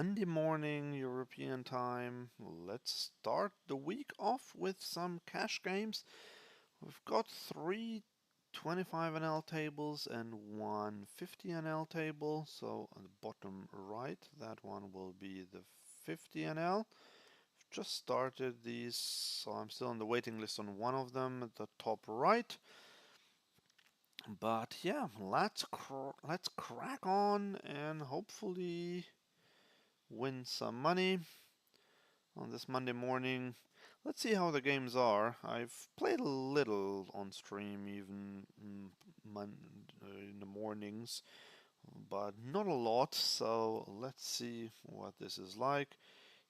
Monday morning European time. Let's start the week off with some cash games. We've got three 25 NL tables and one 50 NL table. So on the bottom right, that one will be the 50 NL. Just started these, so I'm still on the waiting list on one of them at the top right. But yeah, let's crack on and hopefully win some money on this Monday morning. Let's see how the games are. I've played a little on stream, even in the mornings, but not a lot. So let's see what this is like.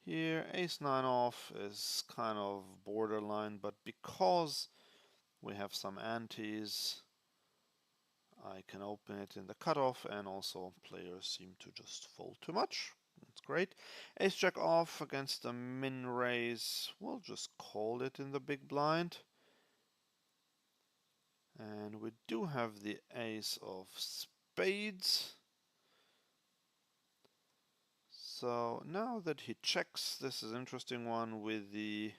Here, ace 9 off is kind of borderline, but because we have some antes, I can open it in the cutoff, and also players seem to just fold too much. That's great. Ace jack off against the min raise. We'll just call it in the big blind. And we do have the ace of spades. So now that he checks, this is an interesting one with the...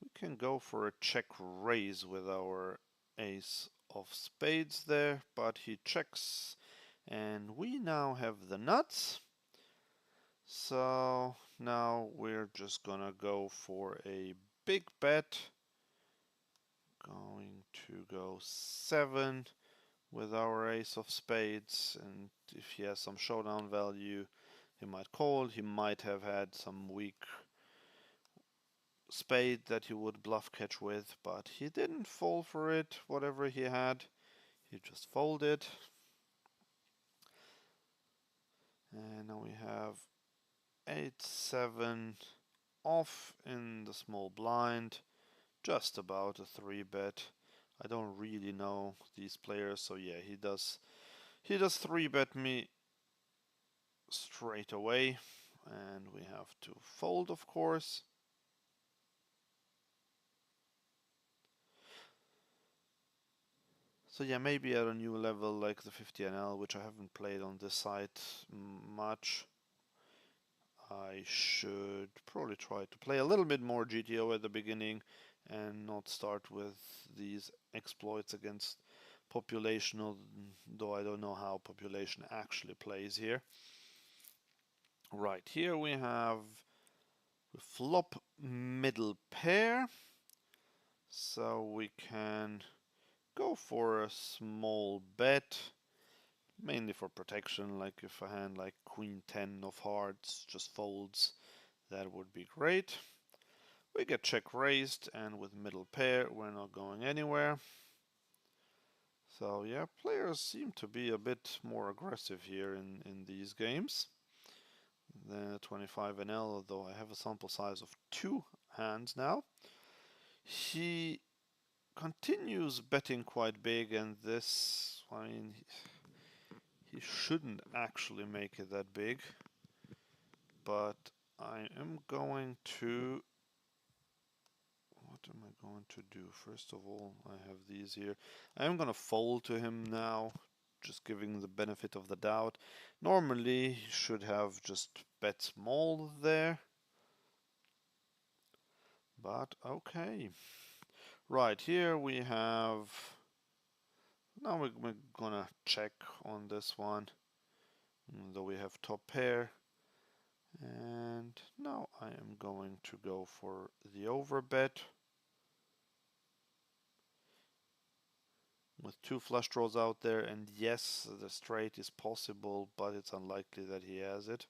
We can go for a check raise with our ace of spades there, but he checks. And we now have the nuts. So now we're just gonna go for a big bet. Going to go 7 with our ace of spades, and if he has some showdown value, he might call. He might have had some weak spade that he would bluff catch with, but he didn't fall for it. Whatever he had, he just folded. And now we have 8-7 off in the small blind, just about a 3-bet. I don't really know these players, so yeah, he does 3-bet me straight away, and we have to fold, of course. So yeah, maybe at a new level like the 50NL, which I haven't played on this site much, I should probably try to play a little bit more GTO at the beginning and not start with these exploits against population, though I don't know how population actually plays here. Right, here we have flop middle pair, so we can go for a small bet, mainly for protection. Like if a hand like queen 10 of hearts just folds, that would be great. We get check raised, and with middle pair we're not going anywhere. So yeah, players seem to be a bit more aggressive here in these games than 25NL, although I have a sample size of 2 hands now. He continues betting quite big, and this, I mean, he shouldn't actually make it that big, but I am going to... What am I going to do? First of all, I have these here. I am going to fold to him now, just giving the benefit of the doubt. Normally, he should have just bet small there. But okay. Right, here we have... Now we're gonna check on this one, though we have top pair. And now I am going to go for the overbet. With 2 flush draws out there, and yes, the straight is possible, but it's unlikely that he has it.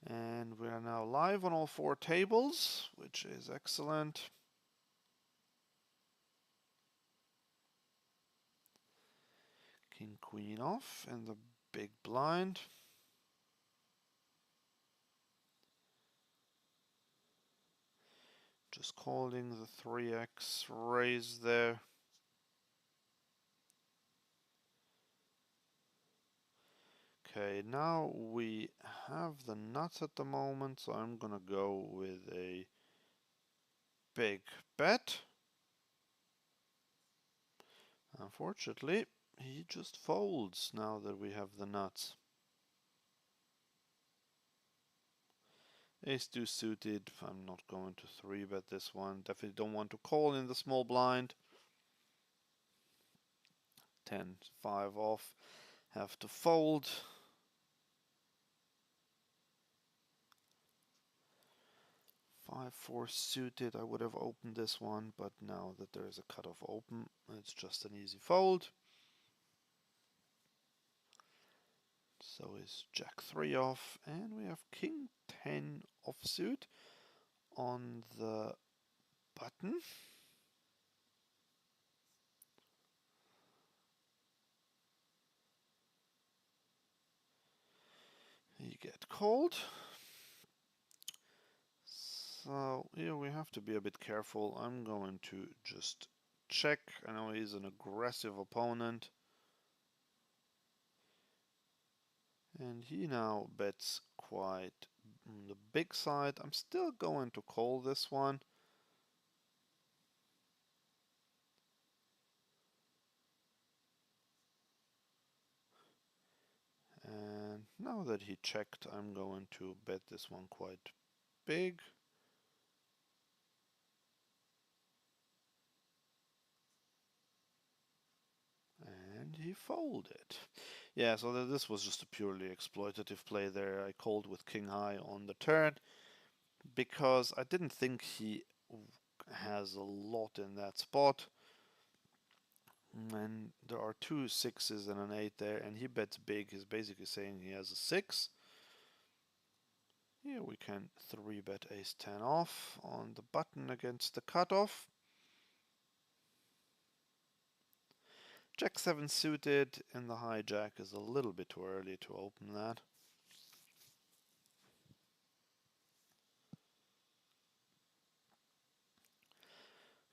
And we are now live on all 4 tables, which is excellent. King queen off and the big blind. Just calling the 3x raise there. Okay, now we have the nuts at the moment, so I'm gonna go with a big bet. Unfortunately, he just folds now that we have the nuts. Ace deuce suited. I'm not going to 3-bet this one. Definitely don't want to call in the small blind. 10-5 off. Have to fold. 5-4 suited. I would have opened this one, but now that there is a cutoff open, it's just an easy fold. So is Jack 3 off, and we have King 10 offsuit on the button. You get called. So here we have to be a bit careful. I'm going to just check. I know he's an aggressive opponent. And he now bets quite on the big side. I'm still going to call this one. And now that he checked, I'm going to bet this one quite big. And he folded. Yeah, so this was just a purely exploitative play there. I called with king high on the turn because I didn't think he has a lot in that spot. And there are 2 6s and an 8 there, and he bets big. He's basically saying he has a 6. Here we can 3-bet ace 10 off on the button against the cutoff. Jack 7 suited in the hijack is a little bit too early to open that.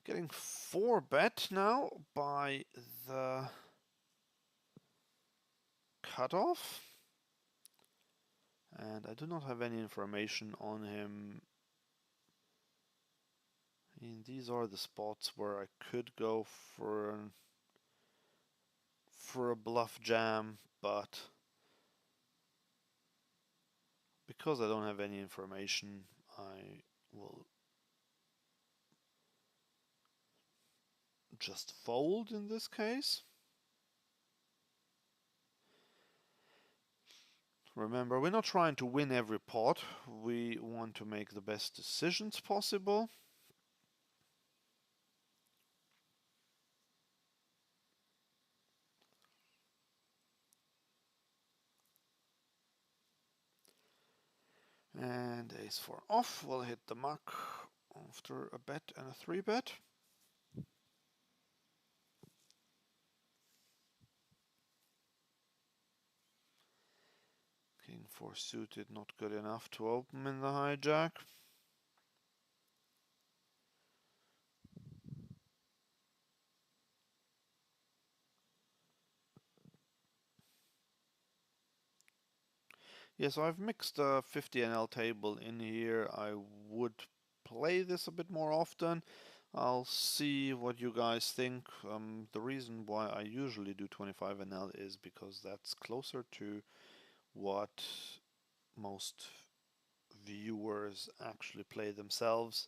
Getting 4-bet now by the cutoff. And I do not have any information on him. I mean, these are the spots where I could go for a bluff jam, but because I don't have any information, I will just fold in this case. Remember, we're not trying to win every pot. We want to make the best decisions possible. And ace 4 off will hit the muck after a bet and a 3-bet. King 4 suited, not good enough to open in the hijack. Yeah, so I've mixed a 50 NL table in here. I would play this a bit more often. I'll see what you guys think. The reason why I usually do 25 NL is because that's closer to what most viewers actually play themselves.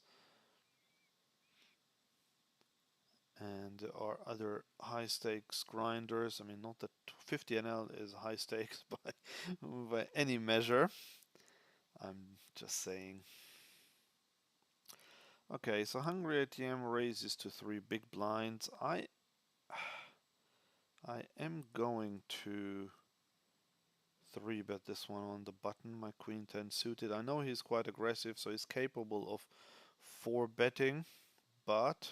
And there are other high stakes grinders. I mean, not that 50 NL is high stakes by any measure. I'm just saying. Okay, so Hungry ATM raises to 3 big blinds. I am going to 3-bet this one on the button, my queen 10 suited. I know he's quite aggressive, so he's capable of 4-betting, but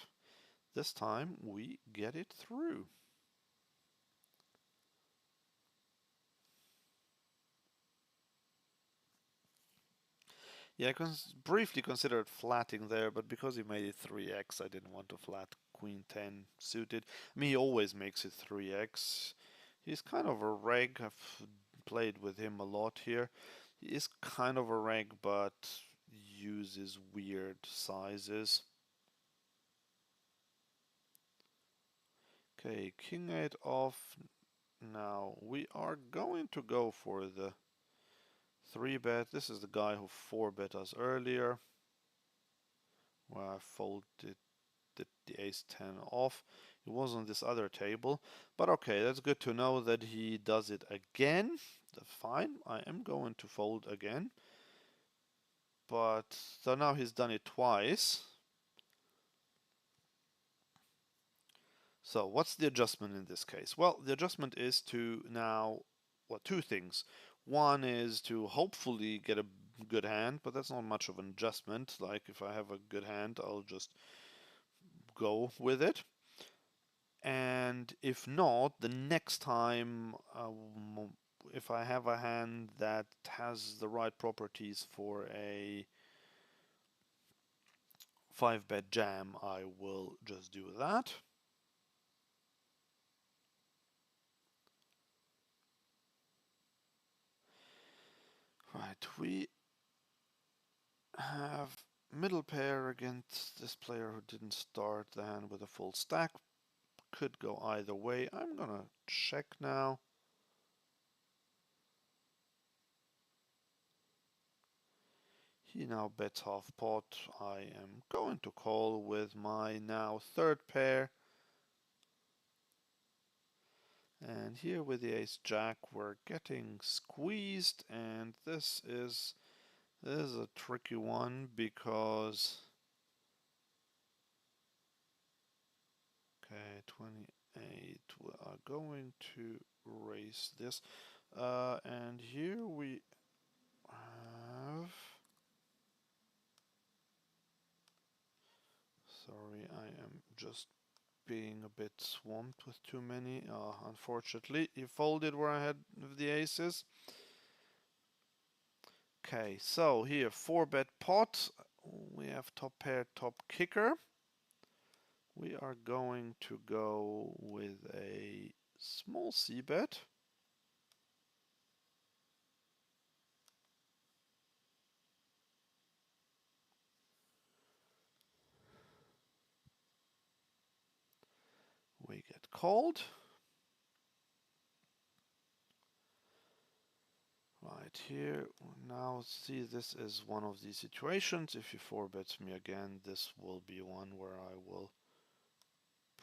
this time we get it through. Yeah, I briefly considered flatting there, but because he made it 3x, I didn't want to flat queen 10 suited. I mean, he always makes it 3x. He's kind of a reg. I've played with him a lot here. He is kind of a reg, but uses weird sizes. Okay, king 8 off. Now we are going to go for the 3-bet. This is the guy who 4-bet us earlier, where I folded the ace-10 off. It was on this other table, but okay, that's good to know that he does it again. That's fine. I am going to fold again, but so now he's done it twice. So what's the adjustment in this case? Well, the adjustment is to now, well, two things. One is to hopefully get a good hand, but that's not much of an adjustment. Like if I have a good hand, I'll just go with it. And if not, the next time, if I have a hand that has the right properties for a 5-bet jam, I will just do that. Right, we have middle pair against this player who didn't start the hand with a full stack. Could go either way. I'm gonna check now. He now bets half pot. I am going to call with my now third pair. And here with the ace jack, we're getting squeezed, and this is a tricky one because okay, 28. We are going to raise this, and here we have. Sorry, I am just being a bit swamped with too many. Unfortunately, he folded where I had the aces. Okay, so here 4-bet pot. We have top pair, top kicker. We are going to go with a small c-bet. We get called. Right here, now see, this is one of these situations. If he 4-bets me again, this will be one where I will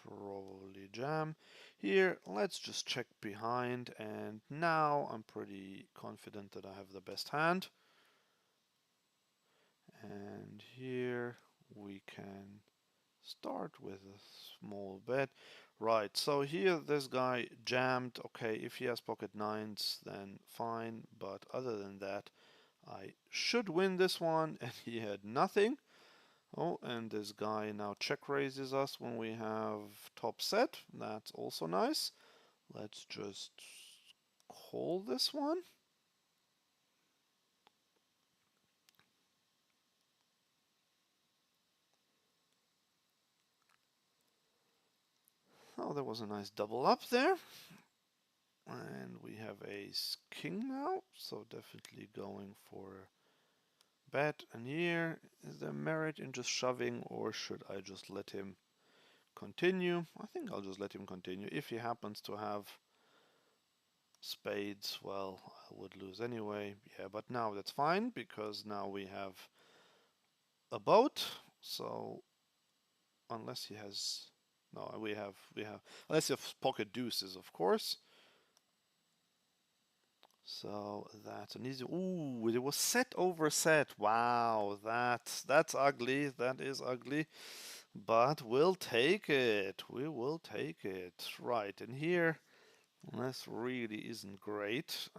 probably jam. Here, let's just check behind, and now I'm pretty confident that I have the best hand. And here we can start with a small bet. Right, so here this guy jammed. Okay, if he has pocket nines, then fine, but other than that, I should win this one, and he had nothing. Oh, and this guy now check raises us when we have top set. That's also nice. Let's just call this one. Oh, there was a nice double up there. And we have ace king now, so definitely going for bet. And here, is there merit in just shoving, or should I just let him continue? I think I'll just let him continue. If he happens to have spades, well, I would lose anyway. Yeah, but now that's fine, because now we have a boat. So unless he has, no, we have, unless you have pocket deuces, of course. So that's an easy. Ooh, it was set over set. Wow, that's ugly. That is ugly. But we'll take it. We will take it. Right, and here, this really isn't great.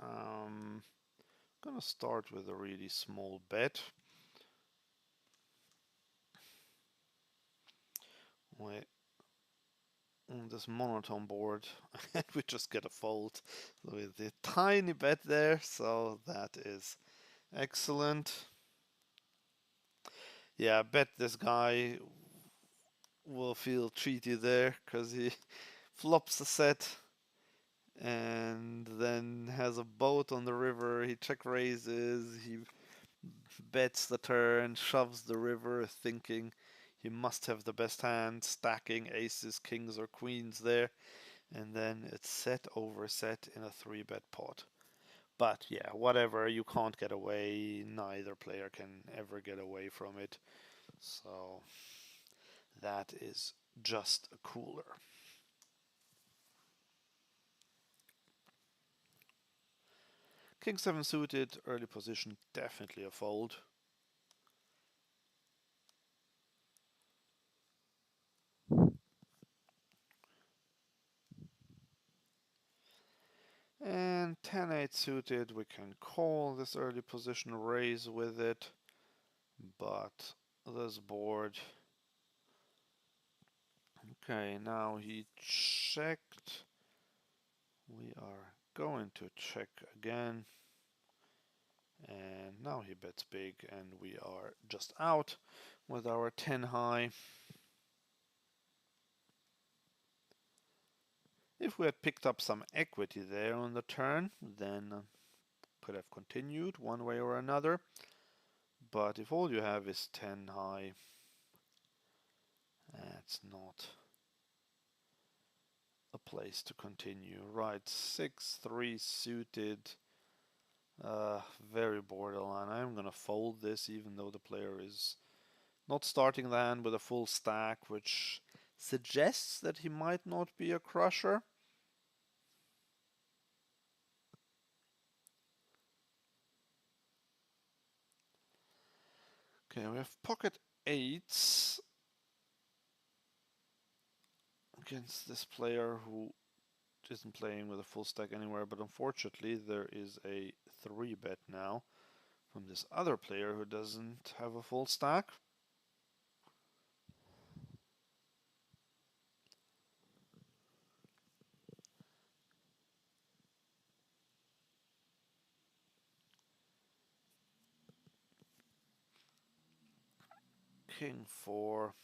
Gonna start with a really small bet. Wait, on this monotone board, and we just get a fold with a tiny bet there. So that is excellent. Yeah, I bet this guy will feel treaty there because he flops the set and then has a boat on the river. He check raises. He bets the turn, shoves the river, thinking he must have the best hand, stacking aces, kings, or queens there. And then it's set over set in a 3-bet pot. But yeah, whatever, you can't get away. Neither player can ever get away from it. So that is just a cooler. King 7 suited, early position, definitely a fold. And 10-8 suited, we can call this early position, raise with it. But this board... Okay, now he checked. We are going to check again. And now he bets big and we are just out with our 10 high. If we had picked up some equity there on the turn, then could have continued one way or another. But if all you have is 10 high, that's not a place to continue. Right, 6-3 suited. Very borderline. I'm gonna fold this even though the player is not starting the hand with a full stack, which suggests that he might not be a crusher. Okay, we have pocket eights against this player who isn't playing with a full stack anywhere, but unfortunately there is a 3-bet now from this other player who doesn't have a full stack. King 4.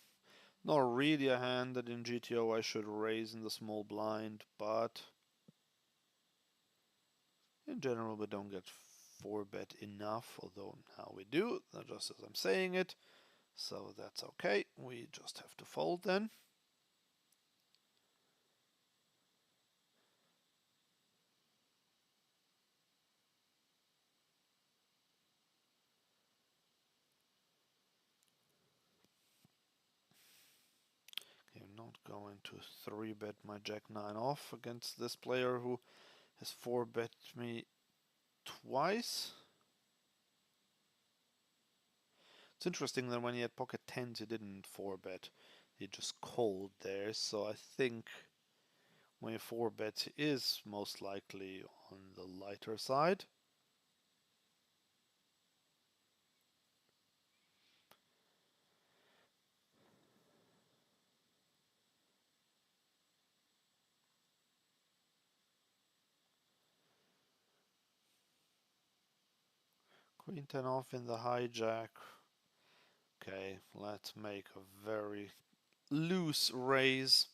Not really a hand that in GTO I should raise in the small blind, but in general we don't get 4-bet enough, although now we do, just as I'm saying it. So that's okay, we just have to fold then. Okay, I'm not going to 3-bet my Jack 9 off against this player who has 4-bet me twice. It's interesting that when he had pocket 10s he didn't 4-bet, he just called there, so I think when he 4-bets he is most likely on the lighter side. Queen 10 off in the hijack. Okay, let's make a very loose raise.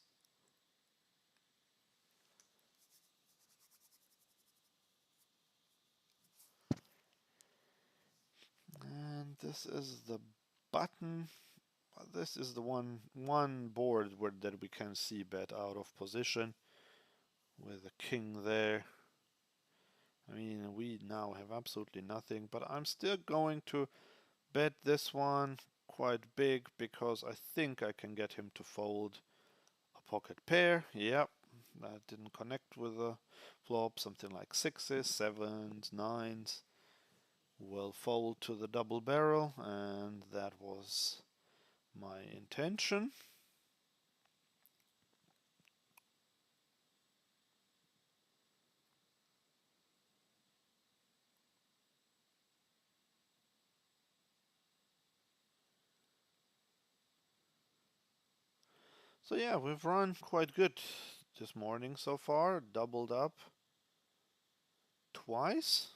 And this is the button. This is the one board where that we can see bet out of position with a king there. I mean, we now have absolutely nothing, but I'm still going to bet this one quite big because I think I can get him to fold a pocket pair. Yep, that didn't connect with the flop. Something like 6s, 7s, 9s will fold to the double barrel, and that was my intention. So yeah, we've run quite good this morning so far. Doubled up twice.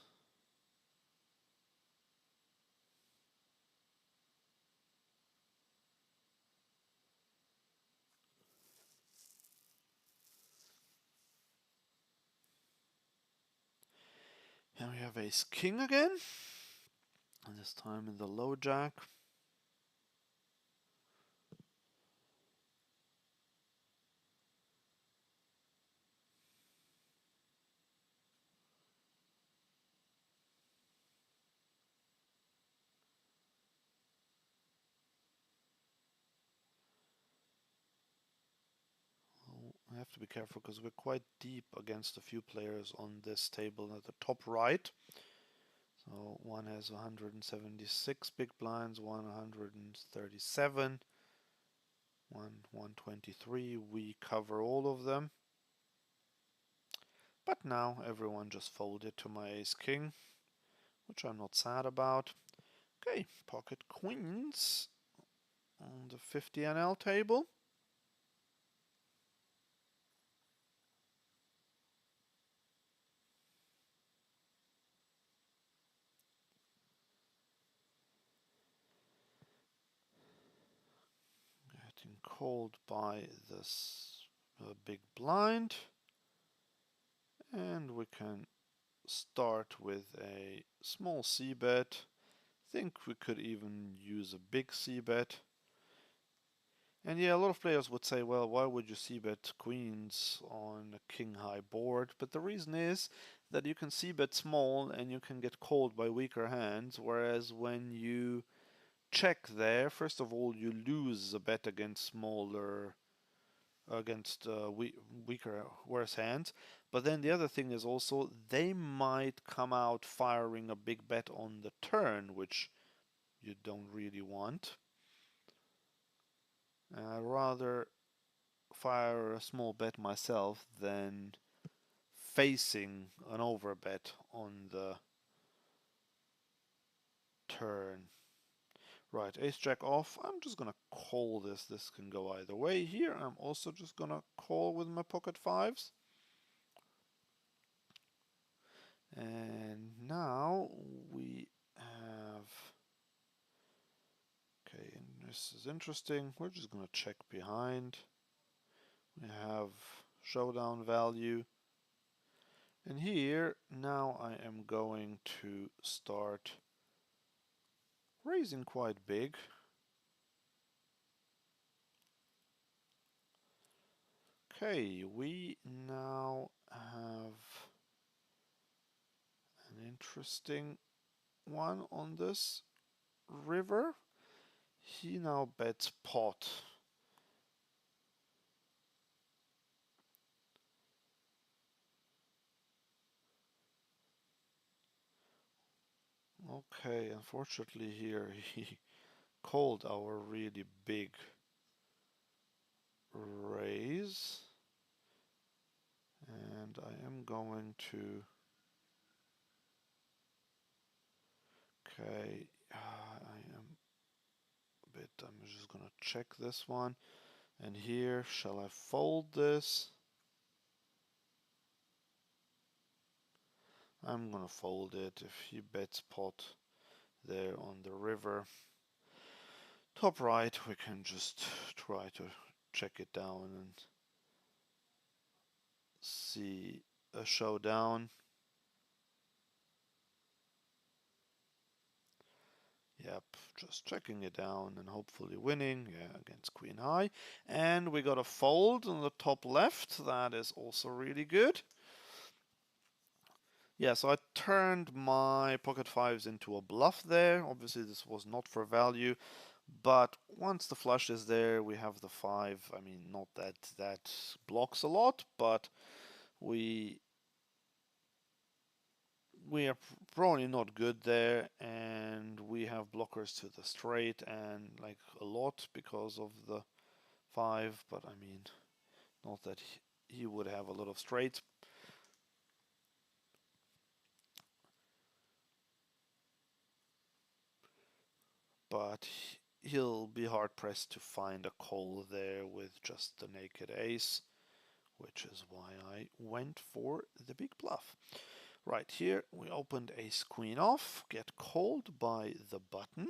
And we have ace king again, and this time in the low jack. I have to be careful because we're quite deep against a few players on this table at the top right. So one has 176 big blinds, 137, one 123. We cover all of them. But now everyone just folded to my ace king, which I'm not sad about. Okay, pocket queens on the 50 NL table. Getting called by this big blind. And we can start with a small c-bet. Think we could even use a big c-bet. And yeah, a lot of players would say, well, why would you c-bet queens on a king-high board? But the reason is that you can c-bet small and you can get called by weaker hands, whereas when you check there, first of all, you lose a bet against smaller, against weaker, worse hands. But then the other thing is also they might come out firing a big bet on the turn, which you don't really want. I'd rather fire a small bet myself than facing an overbet on the turn. Right, ace jack off. I'm just gonna call this. This can go either way. Here, I'm also just gonna call with my pocket fives. And now we have... Okay, and this is interesting. We're just gonna check behind. We have showdown value. And here, now I am going to start raising quite big. Okay, we now have an interesting one on this river. He now bets pot. Okay, unfortunately here he called our really big raise. And I am going to... Okay, I'm just gonna check this one. And here, shall I fold this? I'm gonna fold it if he bets pot there on the river. Top right, we can just try to check it down and see a showdown. Yep, just checking it down and hopefully winning. Yeah, against queen high. And we got a fold on the top left. That is also really good. Yeah, so I turned my pocket fives into a bluff there. Obviously, this was not for value. But once the flush is there, we have the five. I mean, not that that blocks a lot, but we are probably not good there, and we have blockers to the straight and like a lot because of the five. But I mean, not that he would have a lot of straights. But he'll be hard pressed to find a call there with just the naked ace, which is why I went for the big bluff. Right here, we opened ace queen off, get called by the button.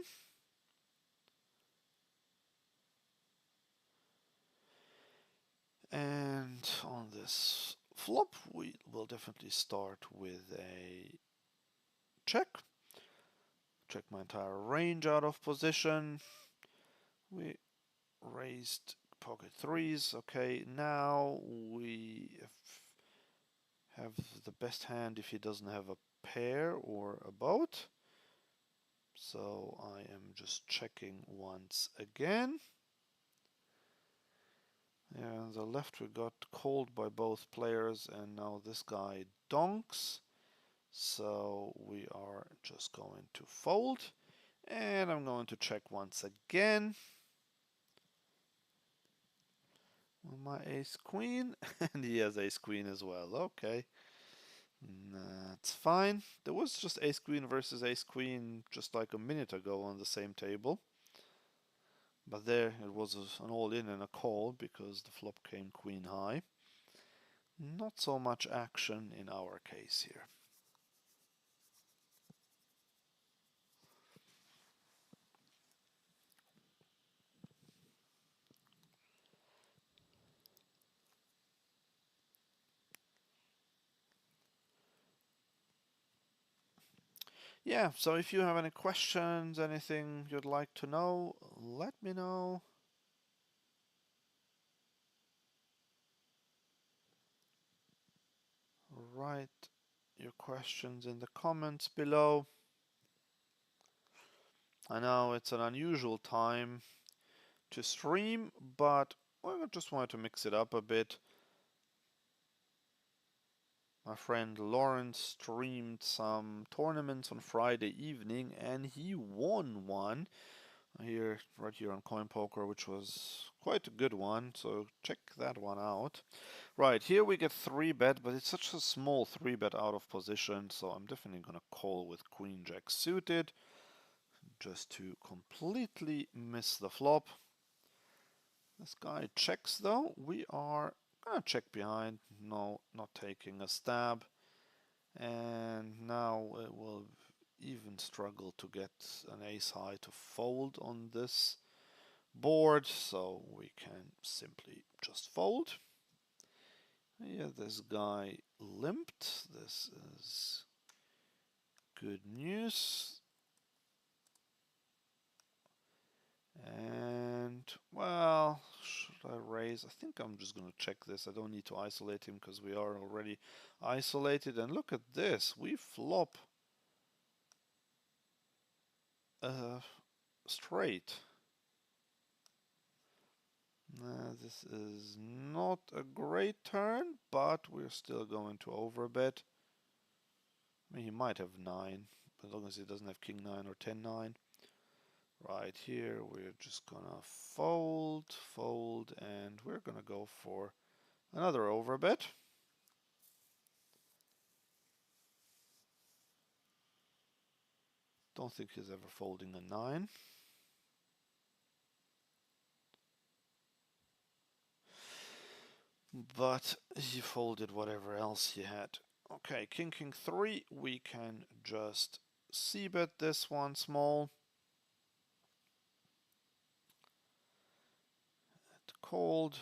And on this flop, we will definitely start with a check. Check my entire range out of position. We raised pocket threes. Okay, now we have the best hand if he doesn't have a pair or a boat. So I am just checking once again. Yeah, on the left we got called by both players, and now this guy donks. So we are just going to fold, and I'm going to check once again. My ace queen, and he has ace queen as well. Okay, that's fine. There was just ace queen versus ace queen just like a minute ago on the same table. But there it was an all-in and a call because the flop came queen high. Not so much action in our case here. Yeah, so if you have any questions, anything you'd like to know, let me know. Write your questions in the comments below. I know it's an unusual time to stream, but I just wanted to mix it up a bit. My friend Lawrence streamed some tournaments on Friday evening and he won one here, right here on Coin Poker, which was quite a good one, so check that one out. Right, here we get 3-bet, but it's such a small 3-bet out of position, so I'm definitely gonna call with Queen Jack suited, just to completely miss the flop. This guy checks though. We are gonna check behind. No, not taking a stab. And now it will even struggle to get an ace high to fold on this board, so we can simply just fold. Yeah, this guy limped. This is good news. And, well, should I raise? I think I'm just going to check this. I don't need to isolate him because we are already isolated. And look at this. We flop straight. This is not a great turn, but we're still going to overbet. I mean, he might have 9, as long as he doesn't have king 9 or 10 9. Right here, we're just gonna fold, fold, and we're gonna go for another overbet. Don't think he's ever folding a 9. But he folded whatever else he had. Okay, king, king 3, we can just c-bet this one small. Cold.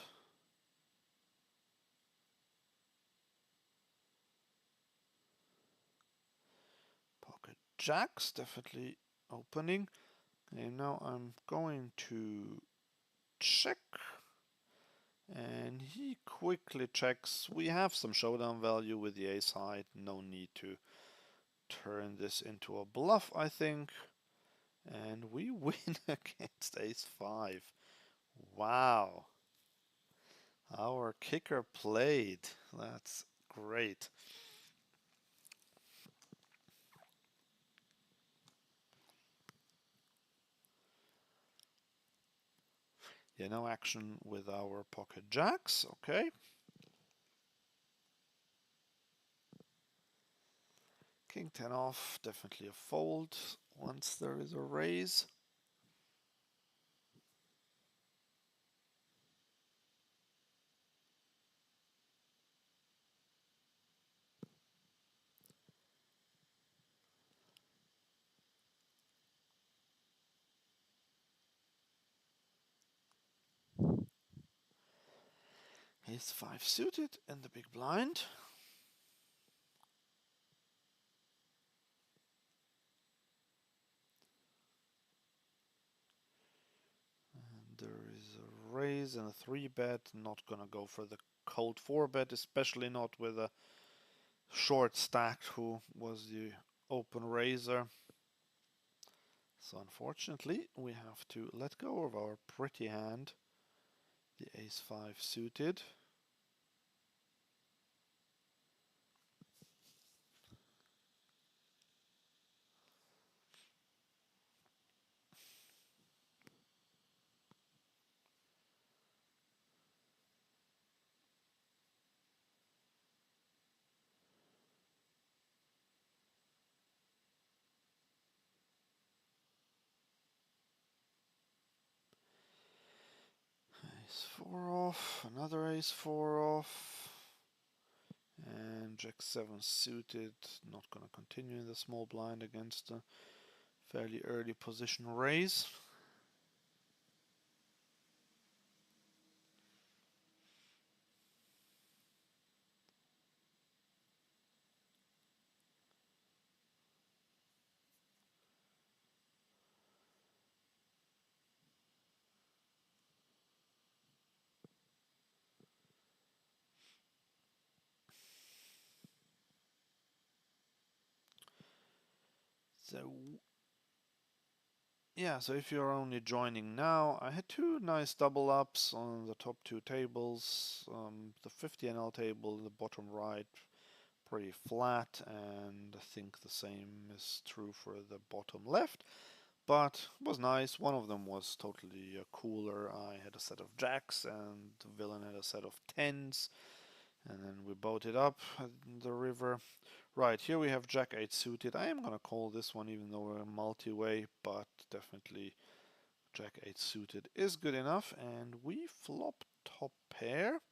Pocket jacks, definitely opening. And now I'm going to check. And he quickly checks. We have some showdown value with the ace high. No need to turn this into a bluff, I think. And we win against ace 5. Wow. Our kicker played. That's great. Yeah, no action with our pocket jacks. Okay. King 10 off. Definitely a fold once there is a raise. Ace 5 suited in the big blind. There is a raise and a 3-bet. Not gonna go for the cold 4-bet, especially not with a short stack who was the open raiser. So unfortunately, we have to let go of our pretty hand, the ace-5 suited. Ace-4 off, another ace-4 off, and jack-7 suited. Not gonna continue in the small blind against a fairly early position raise. So yeah, so if you're only joining now, I had two nice double ups on the top two tables. The 50 NL table in the bottom right, pretty flat, and I think the same is true for the bottom left. But it was nice. One of them was totally cooler. I had a set of jacks, and the villain had a set of tens, and then we boated up the river. Right, here we have Jack 8 suited. I am gonna call this one even though we're multi-way, but definitely Jack 8 suited is good enough. And we flop top pair.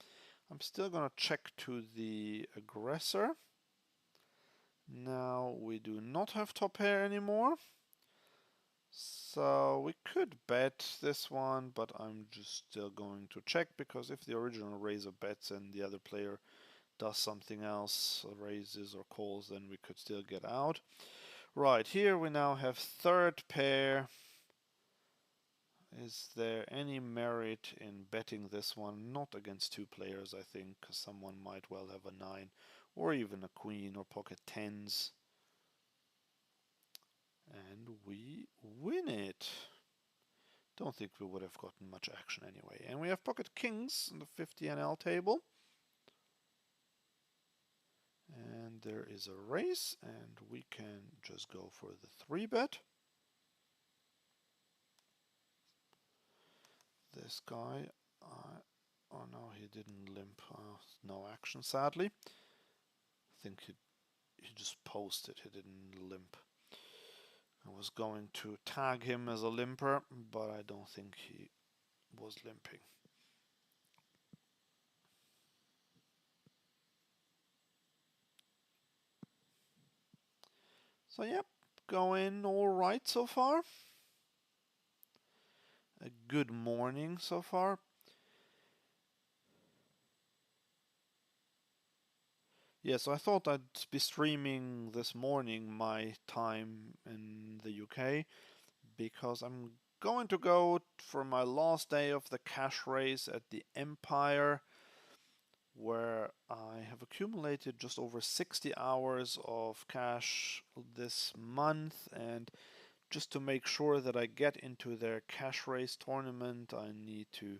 I'm still gonna check to the aggressor. Now we do not have top pair anymore. So we could bet this one, but I'm just still going to check, because if the original raiser bets and the other player does something else, raises or calls, then we could still get out. Right, here we now have third pair. Is there any merit in betting this one? Not against two players, I think, because someone might well have a 9 or even a queen or pocket 10s. And we win it. Don't think we would have gotten much action anyway. And we have pocket kings on the 50 NL table. And there is a race, and we can just go for the 3-bet. This guy, oh no, he didn't limp. No action, sadly. I think he just posted, he didn't limp. I was going to tag him as a limper, but I don't think he was limping. So yep, going all right so far. A good morning so far. Yeah, so I thought I'd be streaming this morning my time in the UK, because I'm going to go for my last day of the cash race at the Empire, where I have accumulated just over 60 hours of cash this month, and just to make sure that I get into their cash race tournament, I need to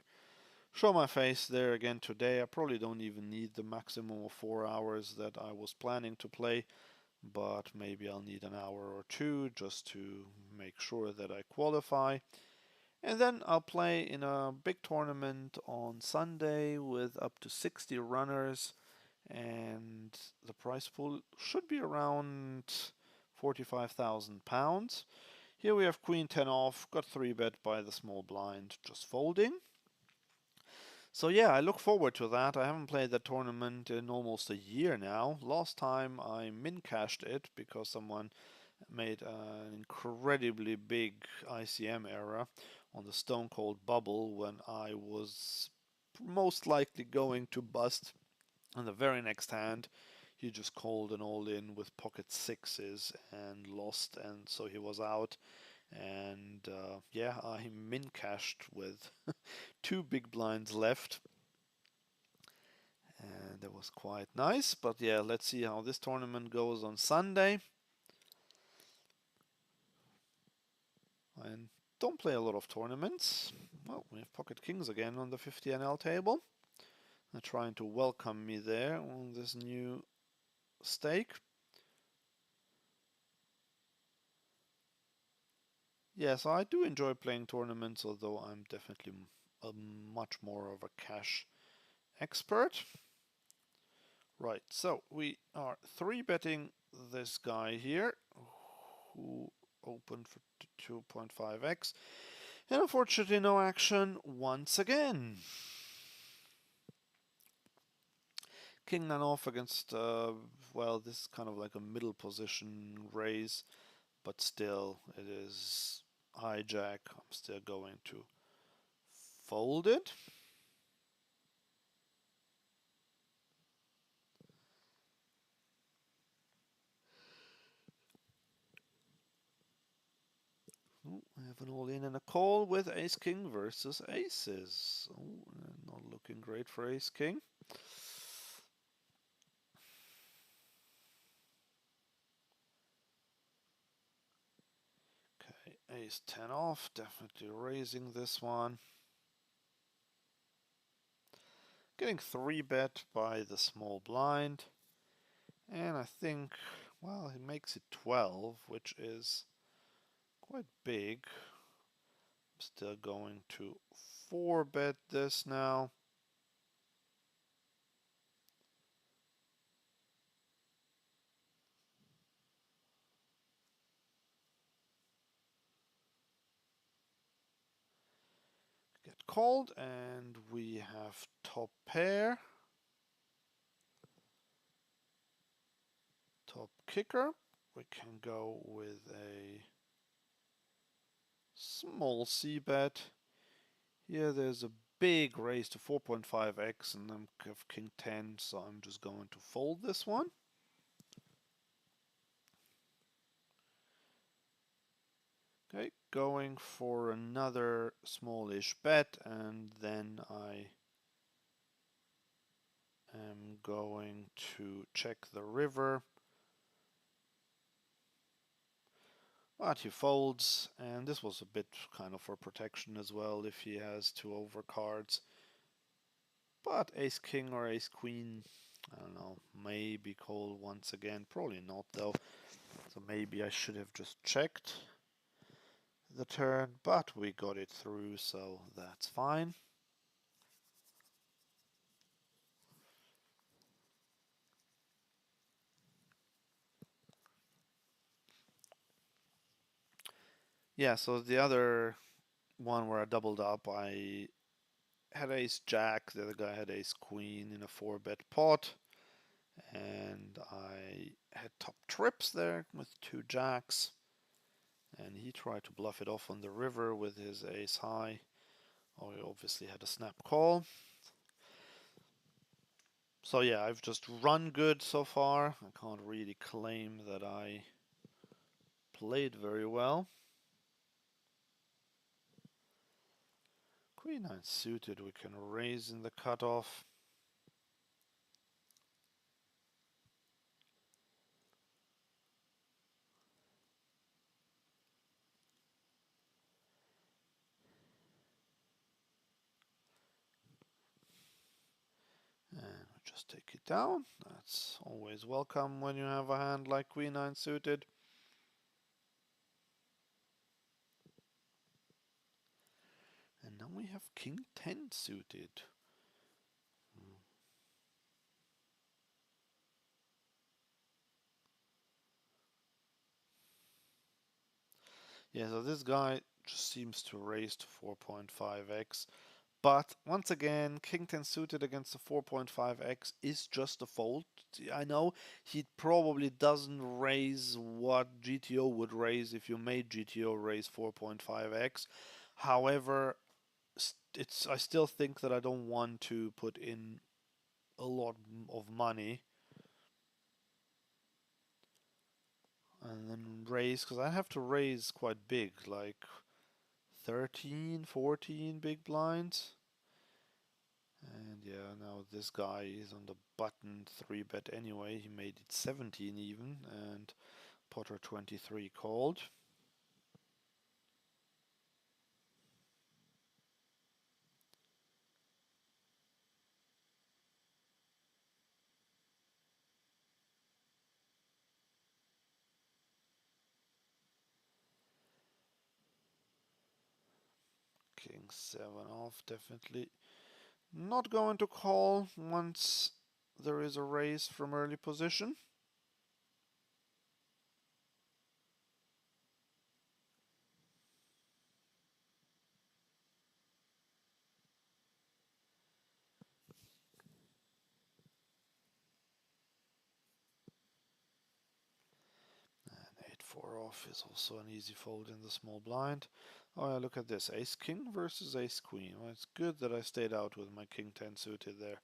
show my face there again today. I probably don't even need the maximum of 4 hours that I was planning to play, but maybe I'll need an hour or two just to make sure that I qualify. And then I'll play in a big tournament on Sunday with up to 60 runners, and the prize pool should be around £45,000. Here we have Queen 10 off, got 3-bet by the small blind, just folding. So yeah, I look forward to that. I haven't played that tournament in almost a year now. Last time I min-cashed it because someone made an incredibly big ICM error on the Stone Cold Bubble when I was most likely going to bust. And the very next hand, he just called an all-in with pocket sixes and lost, and so he was out. And yeah, I min cashed with two big blinds left. And that was quite nice. But yeah, let's see how this tournament goes on Sunday. I don't play a lot of tournaments. Well, we have Pocket Kings again on the 50NL table. They're trying to welcome me there on this new stake. Yes, I do enjoy playing tournaments, although I'm definitely much more of a cash expert. Right, so we are 3-betting this guy here, who opened for 2.5x. And unfortunately, no action once again. King 9 off against, well, this is kind of like a middle position raise, but still, it is hijack. I'm still going to fold it. Ooh, I have an all-in and a call with Ace-King versus Aces. Ooh, not looking great for Ace-King. Okay, Ace-10 off, definitely raising this one. Getting 3-bet by the small blind. And I think, well, he makes it 12, which is quite big. I'm still going to 4-bet this now. Get called, and we have top pair. Top kicker. We can go with a small c-bet. Here there's a big raise to 4.5x and then have king 10, so I'm just going to fold this one. Okay, going for another smallish bet, and then I am going to check the river. But he folds, and this was a bit kind of for protection as well if he has two overcards. But ace-king or ace-queen, I don't know, maybe call once again. Probably not though. So maybe I should have just checked the turn, but we got it through, so that's fine. Yeah, so the other one where I doubled up, I had ace-jack, the other guy had ace-queen in a 4-bet pot. And I had top trips there with two jacks. And he tried to bluff it off on the river with his ace high. Oh, he obviously had a snap call. So yeah, I've just run good so far. I can't really claim that I played very well. Queen 9 suited, we can raise in the cutoff. And we just take it down. That's always welcome when you have a hand like Queen 9 suited. And now we have King 10 suited. Yeah, so this guy just seems to raise to 4.5x. But once again, King 10 suited against the 4.5x is just a fold. I know he probably doesn't raise what GTO would raise if you made GTO raise 4.5x. However, I still think that I don't want to put in a lot of money. And then raise, because I have to raise quite big, like 13, 14 big blinds. And yeah, now this guy is on the button 3-bet anyway. He made it 17 even, and Potter 23 called. King 7 off, definitely not going to call once there is a raise from early position. And 8-4 off is also an easy fold in the small blind. Oh yeah, look at this. Ace King versus Ace Queen. Well, it's good that I stayed out with my King 10 suited there.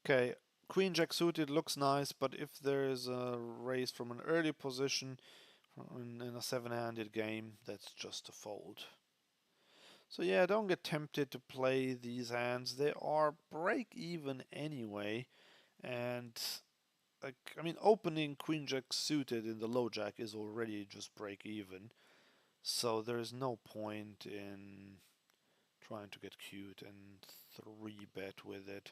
Okay, Queen Jack suited looks nice, but if there is a raise from an early position in a 7-handed game, that's just a fold. So yeah, don't get tempted to play these hands. They are break even anyway, and like I mean, opening Queen Jack suited in the low jack is already just break even. So there is no point in trying to get cute and 3-bet with it.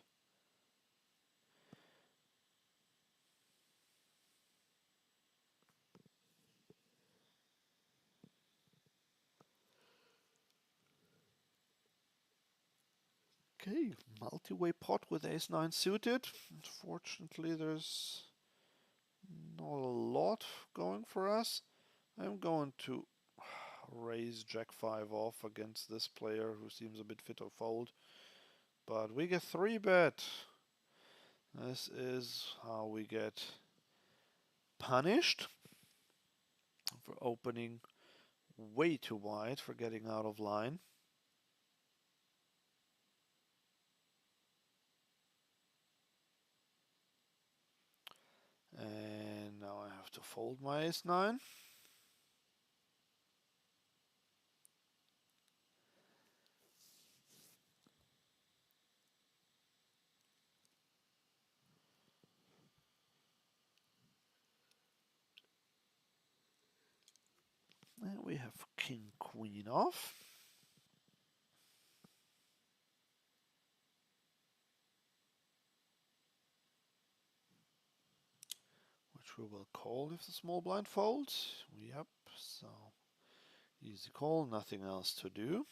Okay, multi-way pot with ace-9 suited. Unfortunately, there's not a lot going for us. I'm going to raise jack-5 off against this player who seems a bit fit to fold. But we get 3-bet. This is how we get punished for opening way too wide, for getting out of line. And now I have to fold my ace-9. And we have king queen off. Which we will call if the small blind folds. Yep, so easy call, nothing else to do.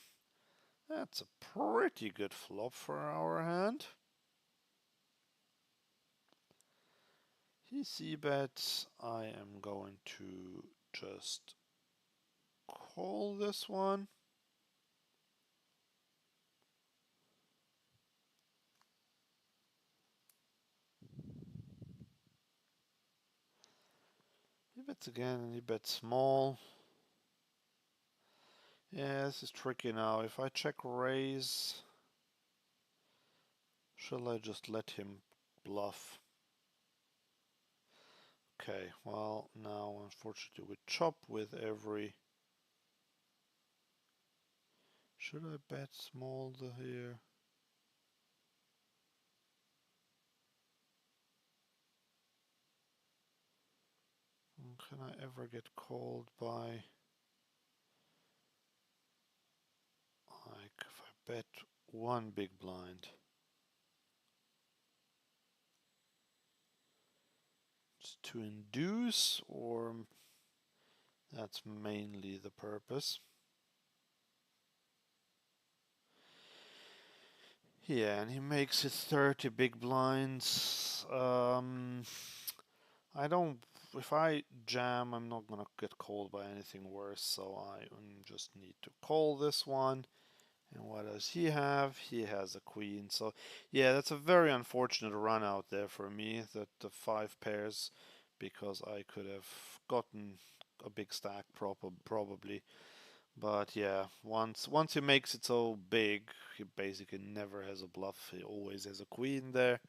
That's a pretty good flop for our hand. He c-bets. I am going to just call this one. He bets again and he bets small. Yeah, this is tricky now. If I check raise, shall I just let him bluff? Okay, well, now unfortunately we chop with every... Should I bet small here? Can I ever get called by... Like, if I bet one big blind. Just to induce, or that's mainly the purpose. Yeah, and he makes it 30 big blinds. I don't... If I jam, I'm not gonna get called by anything worse, so I just need to call this one. And what does he have? He has a queen. So yeah, that's a very unfortunate run out there for me, that the 5 pairs, because I could have gotten a big stack probably. But yeah, once he makes it so big, he basically never has a bluff. He always has a queen there.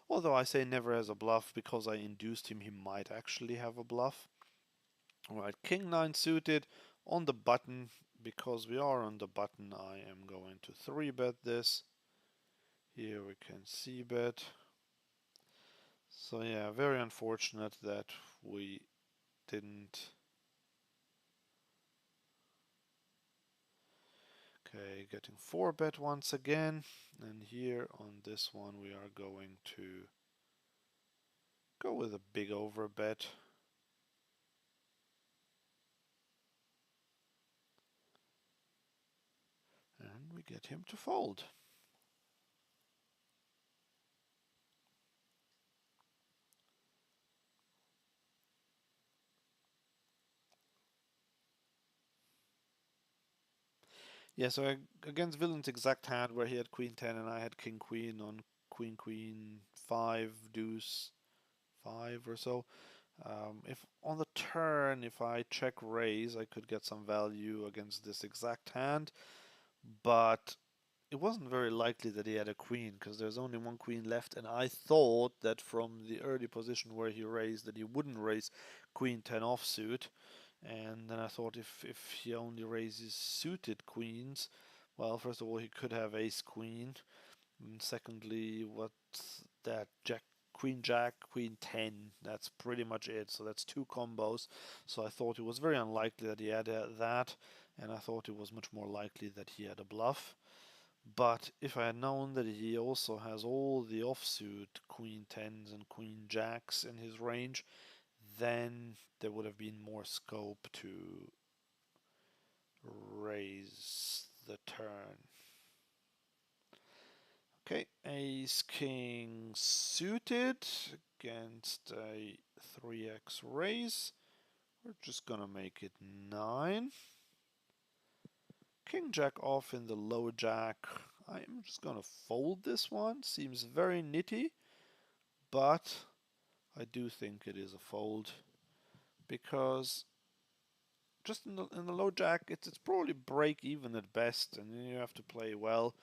Although I say never has a bluff because I induced him, he might actually have a bluff. Alright, King 9 suited on the button. Because we are on the button, I am going to 3-bet this. Here we can c-bet. So yeah, very unfortunate that we didn't. Okay, getting 4-bet once again. And here on this one we are going to go with a big overbet. And we get him to fold. Yeah, so against Villain's exact hand where he had Queen 10 and I had King Queen on Queen Queen 5, Deuce 5 or so. If on the turn, if I check raise, I could get some value against this exact hand, but it wasn't very likely that he had a queen because there's only one queen left, and I thought that from the early position where he raised that he wouldn't raise Queen 10 offsuit, and then I thought if he only raises suited queens, well, first of all he could have ace queen, and secondly, what's that? Jack, Queen Jack, Queen 10. That's pretty much it. So that's two combos. So I thought it was very unlikely that he had that, and I thought it was much more likely that he had a bluff. But if I had known that he also has all the offsuit Queen 10s and Queen Jacks in his range, then there would have been more scope to raise the turn. Okay, ace king suited against a 3x raise. We're just gonna make it 9. King jack off in the low jack. I'm just gonna fold this one. Seems very nitty, but I do think it is a fold because just in the low jack, it's probably break even at best, and then you have to play well.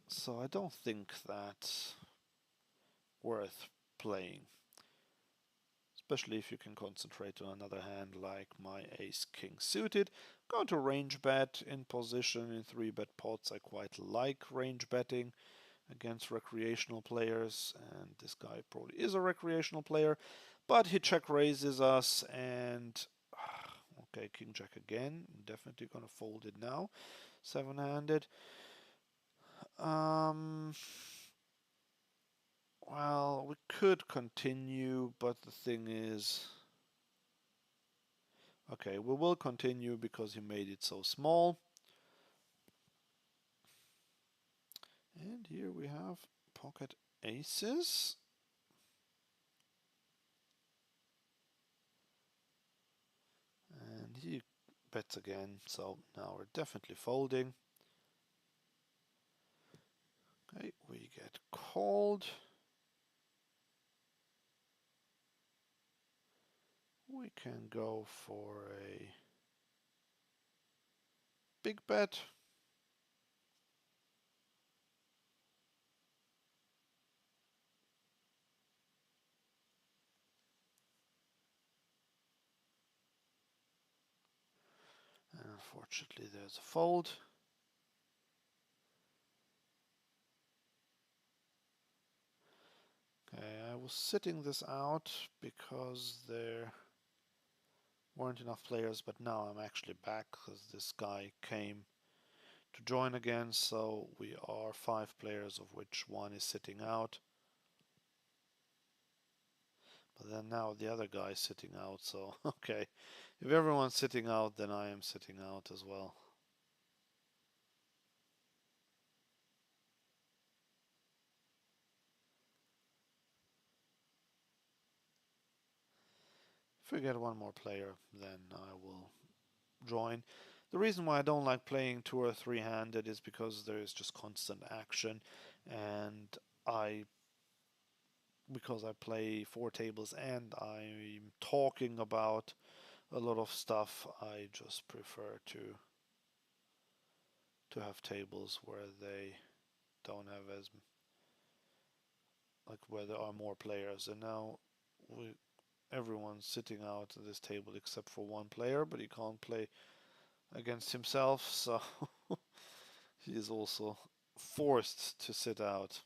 So I don't think that's worth playing, especially if you can concentrate on another hand like my ace king suited. Going to range bet in position in 3-bet pots. I quite like range betting against recreational players, and this guy probably is a recreational player, but he check raises us, and okay, king jack again. I'm definitely gonna fold it now, 7-handed. Well, we could continue, but the thing is, okay, we will continue because he made it so small. And here we have pocket aces. And he bets again, so now we're definitely folding. Okay, we get called. We can go for a big bet. And unfortunately, there's a fold. Okay, I was sitting this out because there weren't enough players, but now I'm actually back because this guy came to join again, so we are 5 players, of which one is sitting out. But then now the other guy is sitting out, so okay. If everyone's sitting out, then I am sitting out as well. If we get one more player, then I will join. The reason why I don't like playing 2 or 3-handed is because there is just constant action, and because I play 4 tables and I'm talking about a lot of stuff, I just prefer to have tables where they don't have like where there are more players. And now everyone's sitting out at this table except for one player, but he can't play against himself, so he is also forced to sit out.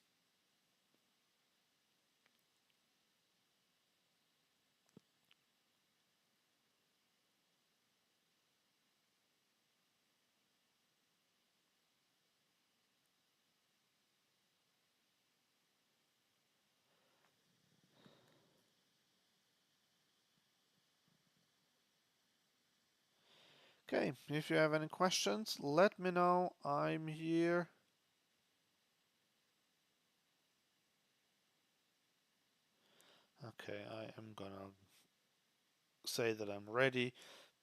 Okay, if you have any questions, let me know. I'm here. Okay, I am gonna say that I'm ready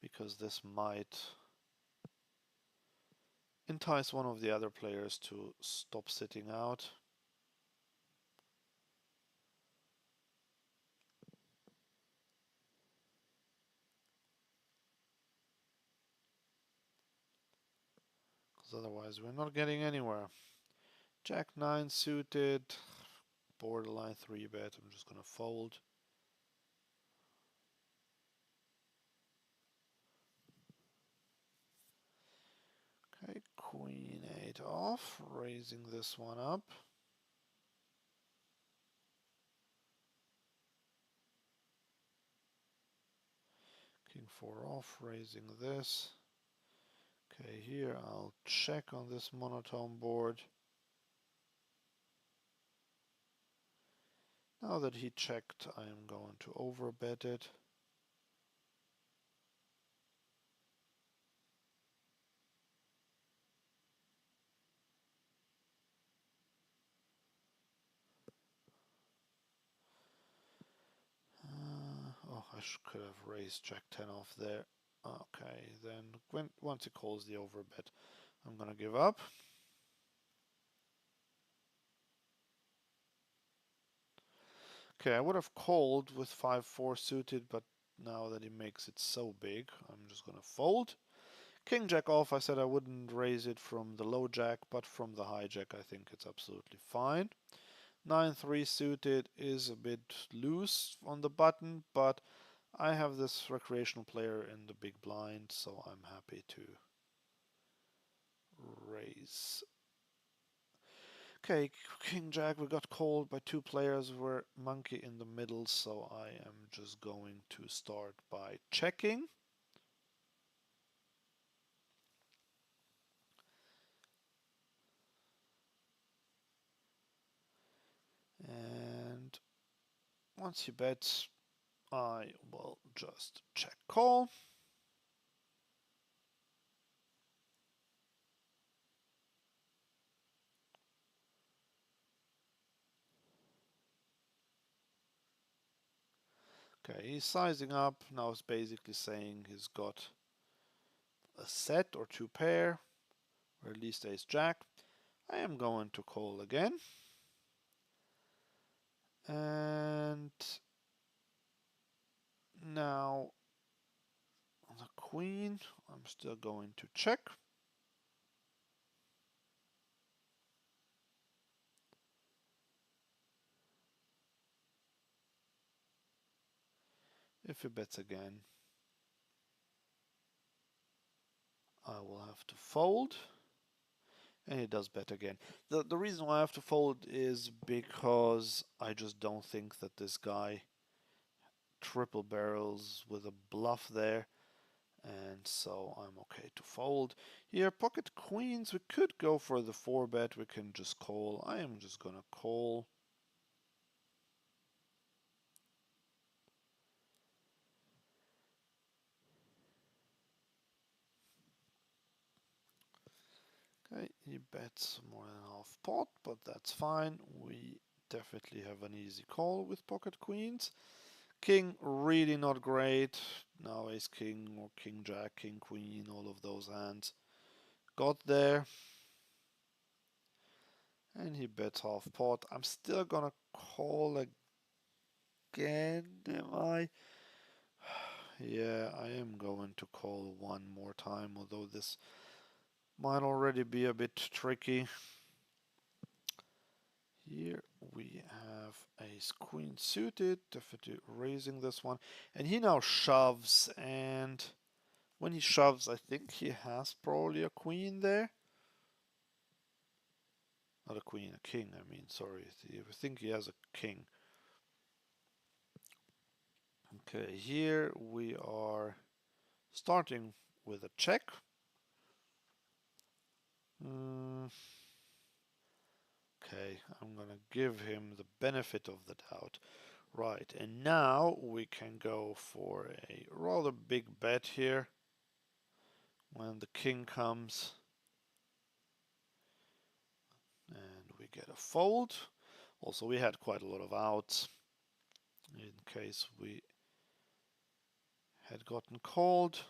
because this might entice one of the other players to stop sitting out. Because otherwise we're not getting anywhere. Jack 9 suited, borderline 3-bet. I'm just gonna fold. Okay, Queen 8 off, raising this one up. King 4 off, raising this. Okay, here I'll check on this monotone board. Now that he checked, I am going to overbet it. Oh, I could have raised Jack 10 off there. Okay, then once he calls the overbet, I'm gonna give up. Okay, I would have called with 5-4 suited, but now that he makes it so big, I'm just gonna fold. King Jack off, I said I wouldn't raise it from the low jack, but from the high jack I think it's absolutely fine. 9-3 suited is a bit loose on the button, but I have this recreational player in the big blind, so I'm happy to raise. Okay, King Jack, we got called by two players. We're monkey in the middle, so I am just going to start by checking. And once he bets, I will just check call. Okay, he's sizing up. Now it's basically saying he's got a set or two pair, or at least ace jack. I am going to call again. And now the queen, I'm still going to check. If he bets again, I will have to fold. And he does bet again. The reason why I have to fold is because I just don't think that this guy triple barrels with a bluff there. And so I'm okay to fold. Here, pocket queens, we could go for the 4-bet. We can just call. I am just gonna call. Okay, he bets more than half pot, but that's fine. We definitely have an easy call with pocket queens. King, really not great. Now ace king or king jack, king queen, all of those hands. Got there. And he bets half pot. I'm still gonna call again, am I? Yeah, I am going to call one more time, although this might already be a bit tricky. Here we have have ace queen suited, definitely raising this one. And he now shoves, and when he shoves, I think he has probably a queen there. Not a queen, a king, I mean, sorry. I think he has a king. Okay, here we are starting with a check. Okay, I'm gonna give him the benefit of the doubt. Right, and now we can go for a rather big bet here. When the king comes, and we get a fold. Also, we had quite a lot of outs in case we had gotten called.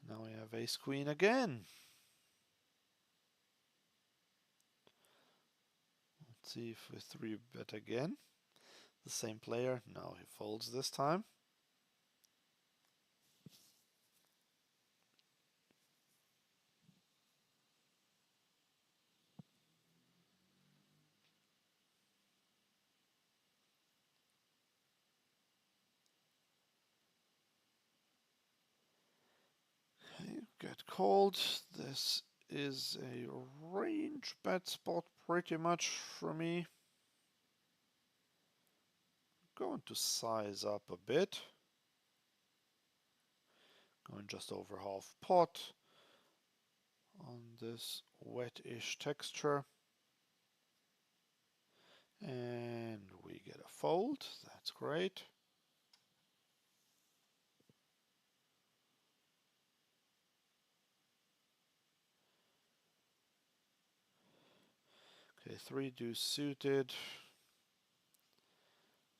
Now we have ace queen again. Let's see if we 3-bet again. The same player. No, he folds this time. Get called. This is a range bet spot pretty much for me. Going to size up a bit. Going just over half pot on this wet-ish texture. And we get a fold. That's great. Okay, 3 deuce suited.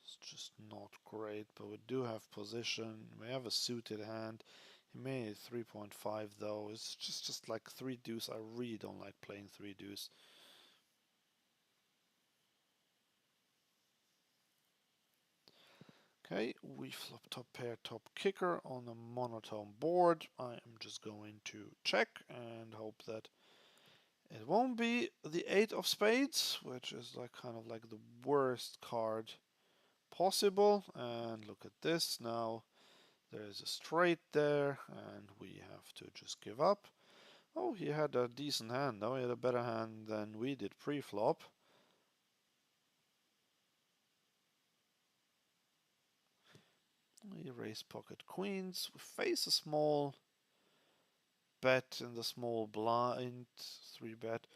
It's just not great, but we do have position. We have a suited hand. He made 3.5 though. It's just like 3 deuce. I really don't like playing 3 deuce. Okay, we flop top pair, top kicker on a monotone board. I am just going to check and hope that it won't be the 8 of spades, which is like kind of like the worst card possible. And look at this now. There's a straight there, and we have to just give up. Oh, he had a decent hand though. He had a better hand than we did pre-flop. We raise pocket queens. We face a small bet in the small blind. 3-bet.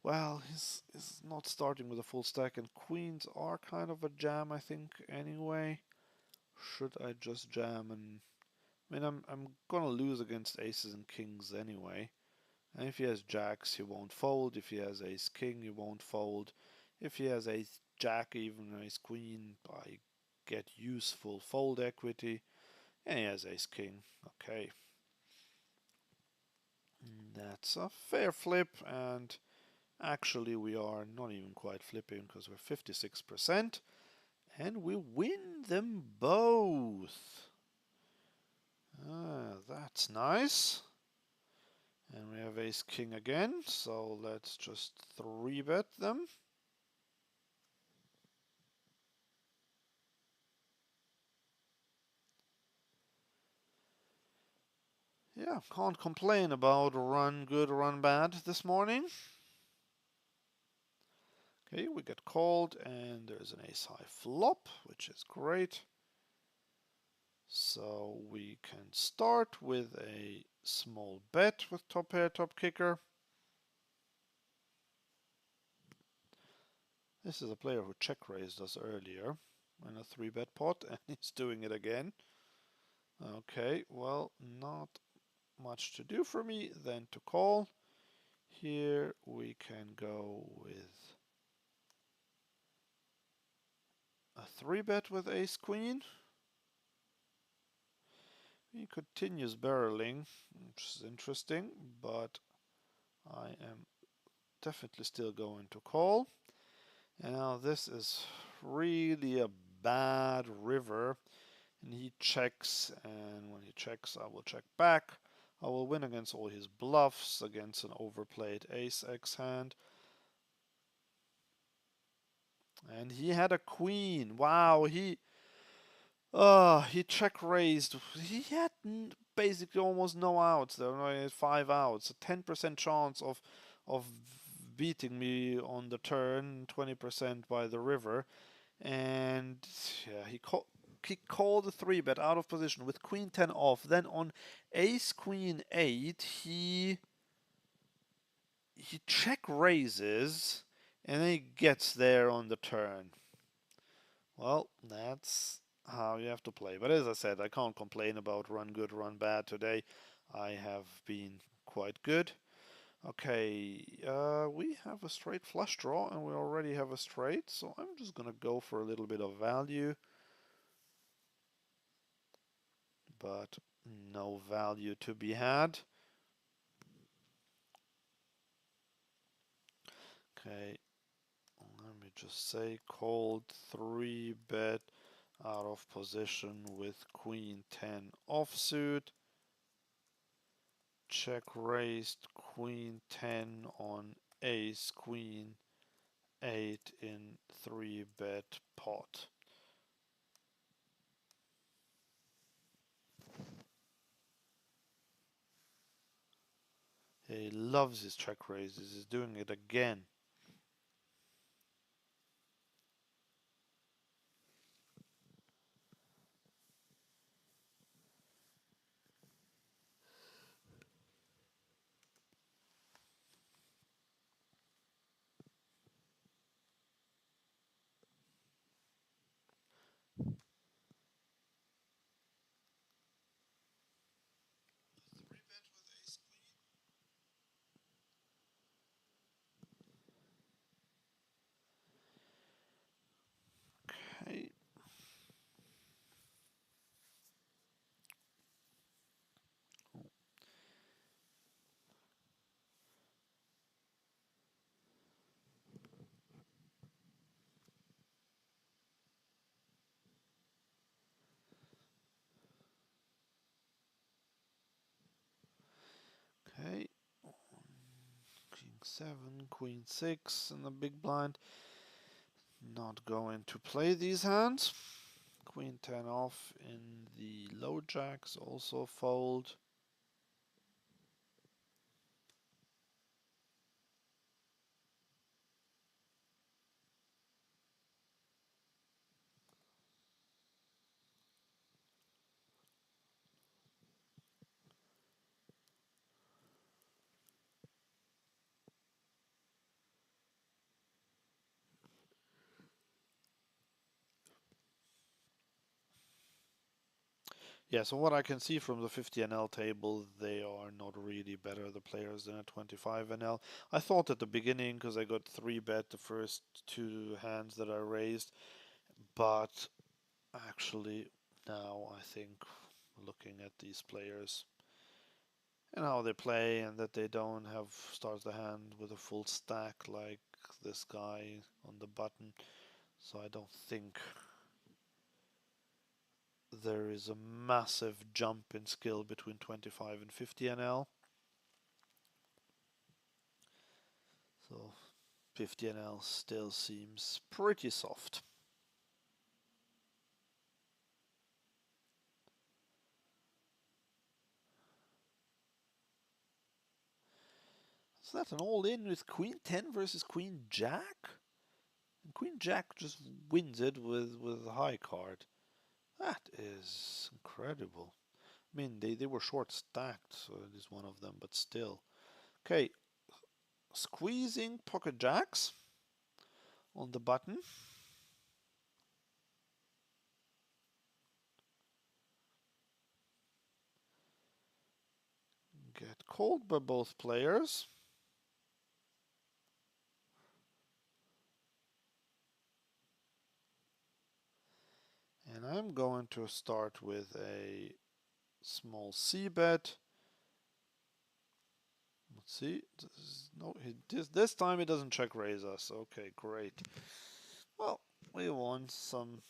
Well, he's not starting with a full stack, and queens are kind of a jam, I think, anyway. Should I just jam? And I mean, I'm gonna lose against aces and kings anyway. And if he has jacks, he won't fold. If he has ace king, he won't fold. If he has ace jack, even ace queen, I get useful fold equity. And he has ace king. Okay. That's a fair flip, and actually we are not even quite flipping because we're 56%, and we win them both. That's nice. And we have ace king again, so let's just 3-bet them. Yeah, can't complain about run good, run bad this morning. Okay, we get called, and there's an ace high flop, which is great. So we can start with a small bet with top pair, top kicker. This is a player who check raised us earlier in a 3-bet pot, and he's doing it again. Okay, well, not much to do for me than to call. Here we can go with a 3-bet with ace queen. He continues barreling, which is interesting, but I am definitely still going to call. And now this is really a bad river, and he checks, and when he checks I will check back. I will win against all his bluffs, against an overplayed ace-x hand. And he had a queen. Wow, he check raised. He had basically almost no outs there. No, he had 5 outs. A 10% chance of beating me on the turn, 20% by the river. And yeah, he called a 3-bet out of position with queen 10 off. Then on ace queen 8, he check raises and then he gets there on the turn. Well, that's how you have to play. But as I said, I can't complain about run good, run bad today. I have been quite good. Okay, we have a straight flush draw and we already have a straight, so I'm just gonna go for a little bit of value, but no value to be had. Okay, let me just say cold 3-bet out of position with queen 10 offsuit. Check raised queen 10 on ace queen 8 in 3-bet pot. He loves his check raises. He's doing it again. Okay. Okay. King 7, queen 6 in the big blind. Not going to play these hands. Queen 10 off in the low jacks also fold. Yeah, so what I can see from the 50 NL table, they are not really better, the players, than a 25 NL. I thought at the beginning, because I got 3-bet the first 2 hands that I raised, but actually now I think, looking at these players and how they play, and that they don't have start the hand with a full stack like this guy on the button, so I don't think there is a massive jump in skill between 25 and 50 NL. So 50 NL still seems pretty soft. Is that an all-in with Queen 10 versus Queen Jack? And Queen Jack just wins it with a high card. That is incredible. I mean, they were short stacked, so it is one of them, but still. Okay, squeezing pocket jacks on the button. Get called by both players. And I'm going to start with a small c-bet. Let's see. No, this time he doesn't check raise us. Okay, great. Well, we won some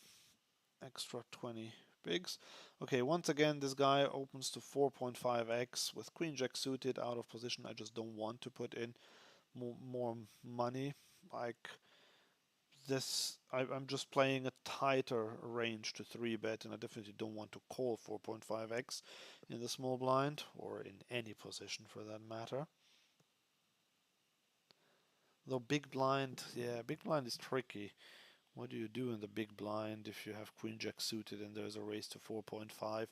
extra 20 bigs. Okay, once again, this guy opens to 4.5x with queen jack suited out of position. I just don't want to put in more money. Like, I'm just playing a tighter range to 3-bet, and I definitely don't want to call 4.5x in the small blind, or in any position for that matter. Though big blind, yeah, big blind is tricky. What do you do in the big blind if you have queen jack suited and there's a raise to 4.5? I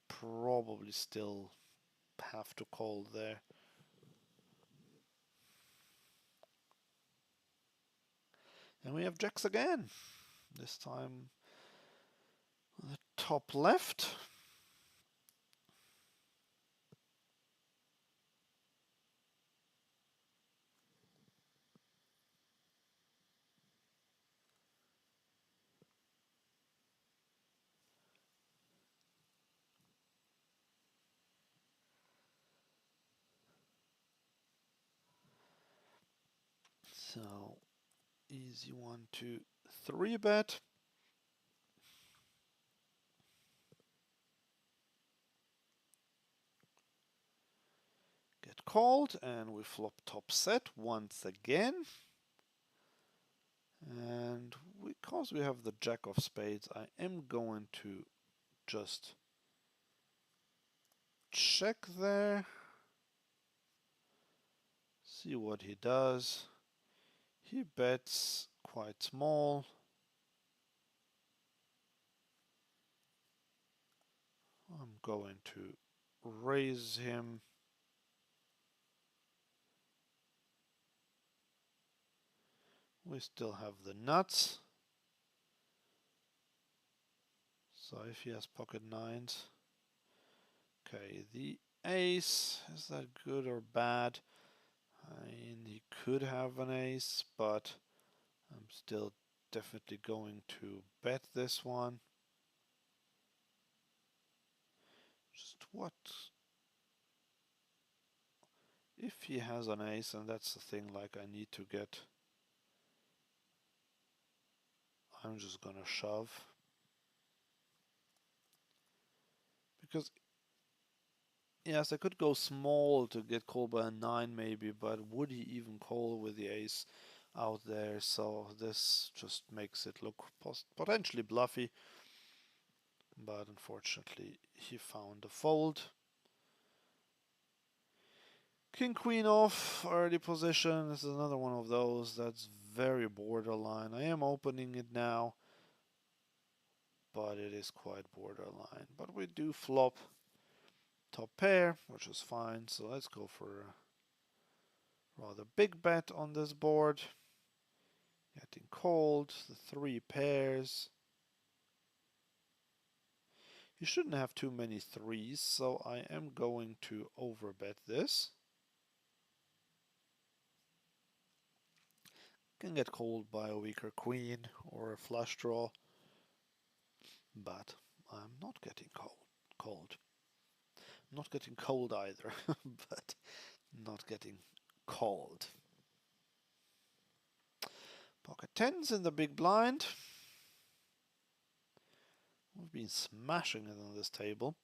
probably still have to call there. And we have jacks again. This time on the top left. So easy 1, 2, 3-bet. Get called, and we flop top set once again. And because we have the jack of spades, I am going to just check there. See what he does. He bets quite small. I'm going to raise him. We still have the nuts. So if he has pocket nines. Okay, the ace, is that good or bad? I mean, he could have an ace, but I'm still definitely going to bet this one. Just what? If he has an ace, and that's the thing, like I need to get... I'm just gonna shove. Because, yes, I could go small to get called by a 9 maybe, but would he even call with the ace out there? So this just makes it look potentially bluffy. But unfortunately, he found a fold. King queen off, early position. This is another one of those that's very borderline. I am opening it now, but it is quite borderline. But we do flop top pair, which is fine. So let's go for a rather big bet on this board. Getting called, the 3 pairs. You shouldn't have too many 3s, so I am going to overbet this. Can get called by a weaker queen or a flush draw, but I'm not getting cold. Not getting cold either, but not getting called. Pocket tens in the big blind. We've been smashing it on this table.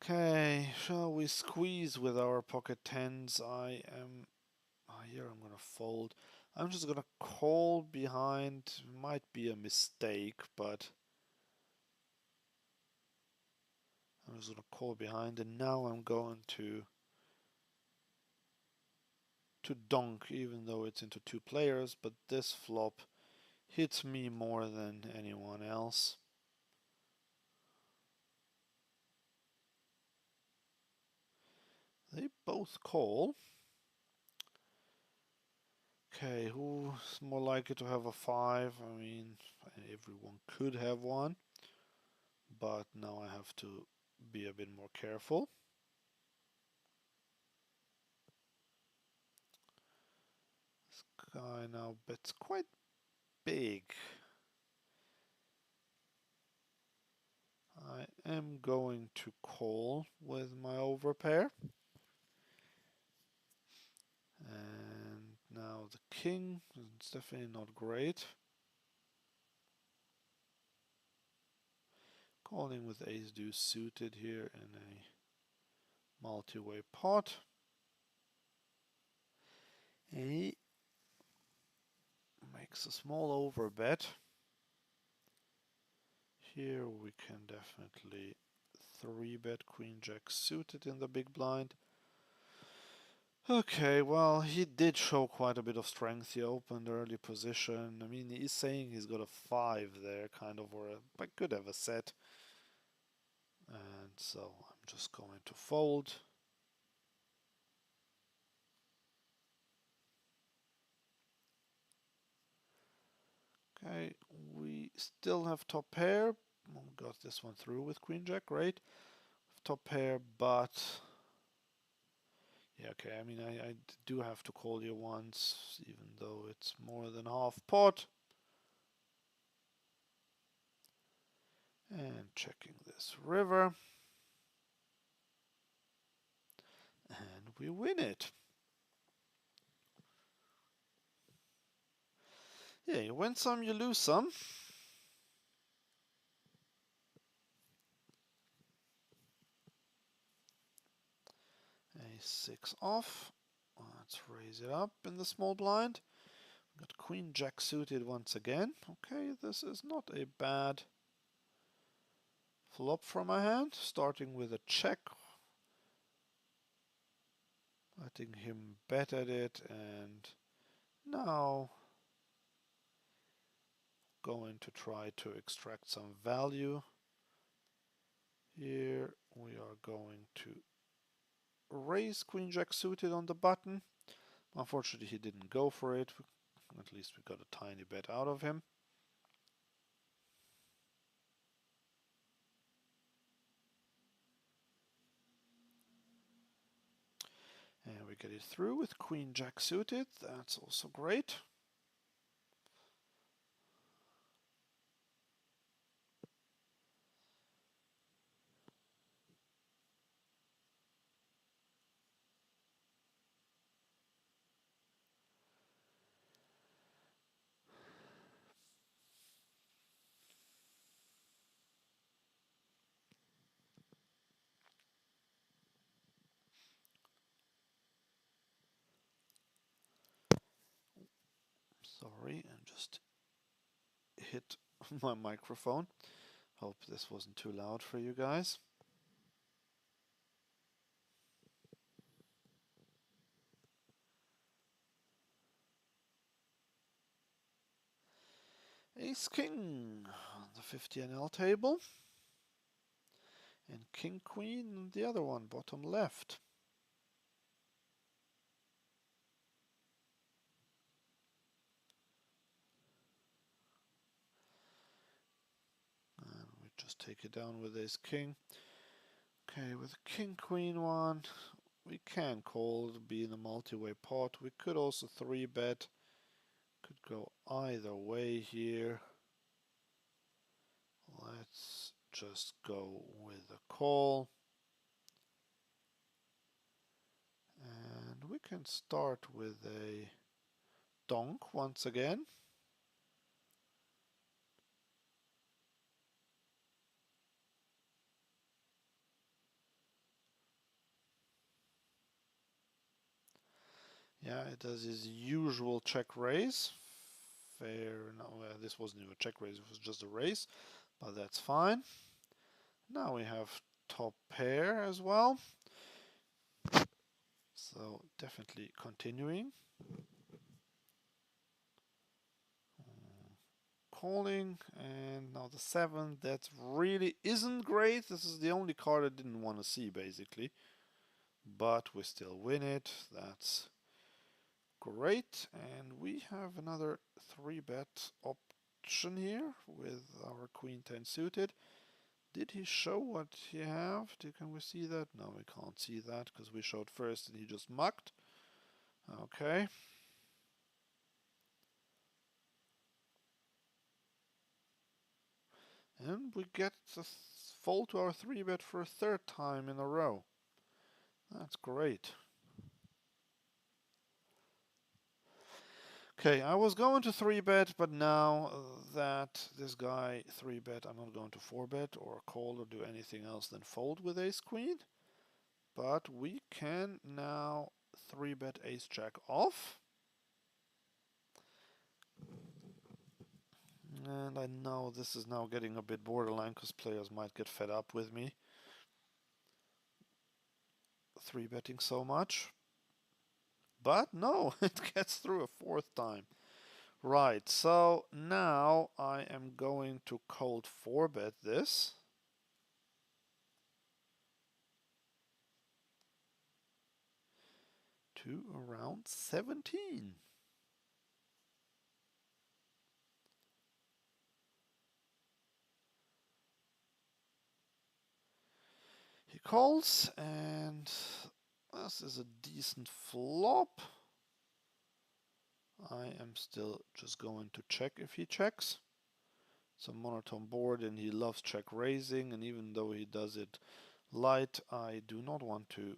Okay, shall we squeeze with our pocket tens? I am... here I'm gonna fold. I'm just gonna call behind. Might be a mistake, but I'm just gonna call behind, and now I'm going to donk, even though it's into 2 players, but this flop hits me more than anyone else. They both call. Okay, who's more likely to have a 5? I mean, everyone could have one, but now I have to be a bit more careful. This guy now bets quite big. I am going to call with my overpair. And now the king, it's definitely not great. Calling with ace deuce suited here in a multi-way pot. He makes a small overbet. Here we can definitely 3-bet queen jack suited in the big blind. Okay, well, he did show quite a bit of strength. He opened early position. I mean, he's saying he's got a 5 there, kind of, or I could have a set. And so I'm just going to fold. Okay, we still have top pair. Got this one through with queen jack, great. Top pair, but yeah, okay, I mean, I do have to call you once, even though it's more than half pot. And checking this river. And we win it. Yeah, you win some, you lose some. A6 off. Let's raise it up in the small blind. Got queen jack suited once again. Okay, this is not a bad flop from my hand. Starting with a check. Letting him bet at it, and now going to try to extract some value. Here we are going to raise queen jack suited on the button. Unfortunately, he didn't go for it. At least we got a tiny bet out of him. And we get it through with queen jack suited. That's also great. Sorry, and just hit my microphone. Hope this wasn't too loud for you guys. Ace king on the 50NL table. And king queen on the other one, bottom left. And we just take it down with ace king. Okay, with the king queen one, we can call, be in a multi-way pot. We could also 3-bet. Could go either way here. Let's just go with a call. And we can start with a donk once again. Yeah, it does his usual check raise. Fair, no, this wasn't even a check raise, it was just a raise, but that's fine. Now we have top pair as well. So definitely continuing. Calling, and now the 7, that really isn't great. This is the only card I didn't want to see, basically. But we still win it. That's great. And we have another 3-bet option here with our queen 10 suited. Did he show what he have? Can we see that? No, we can't see that because we showed first and he just mucked. Okay. And we get the fold to our 3-bet for a 3rd time in a row. That's great. Okay, I was going to 3-bet, but now that this guy 3-bet, I'm not going to 4-bet or call or do anything else than fold with ace queen. but we can now 3-bet ace jack off. And I know this is now getting a bit borderline because players might get fed up with me 3-betting so much. But no, it gets through a fourth time. Right, so now I am going to cold 4-bet this. To around 17. He calls, and this is a decent flop. I am still just going to check if he checks. It's a monotone board and he loves check raising, and even though he does it light, I do not want to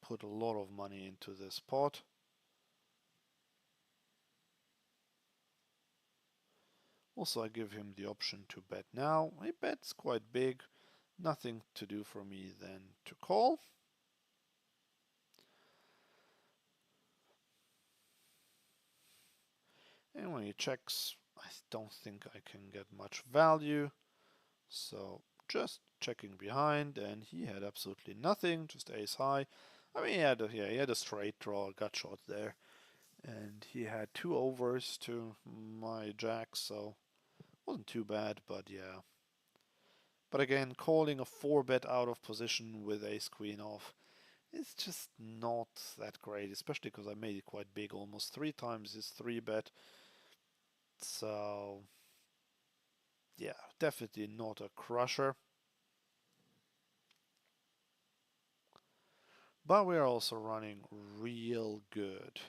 put a lot of money into this pot. Also, I give him the option to bet now. He bets quite big. Nothing to do for me than to call. And when he checks, I don't think I can get much value. So just checking behind, and he had absolutely nothing, just ace high. I mean, he had a straight draw, a gut shot there. And he had 2 overs to my jack, so wasn't too bad, but yeah. But again, calling a 4-bet out of position with ace queen off is just not that great, especially because I made it quite big, almost 3 times his 3-bet. So yeah, definitely not a crusher. But we are also running real good.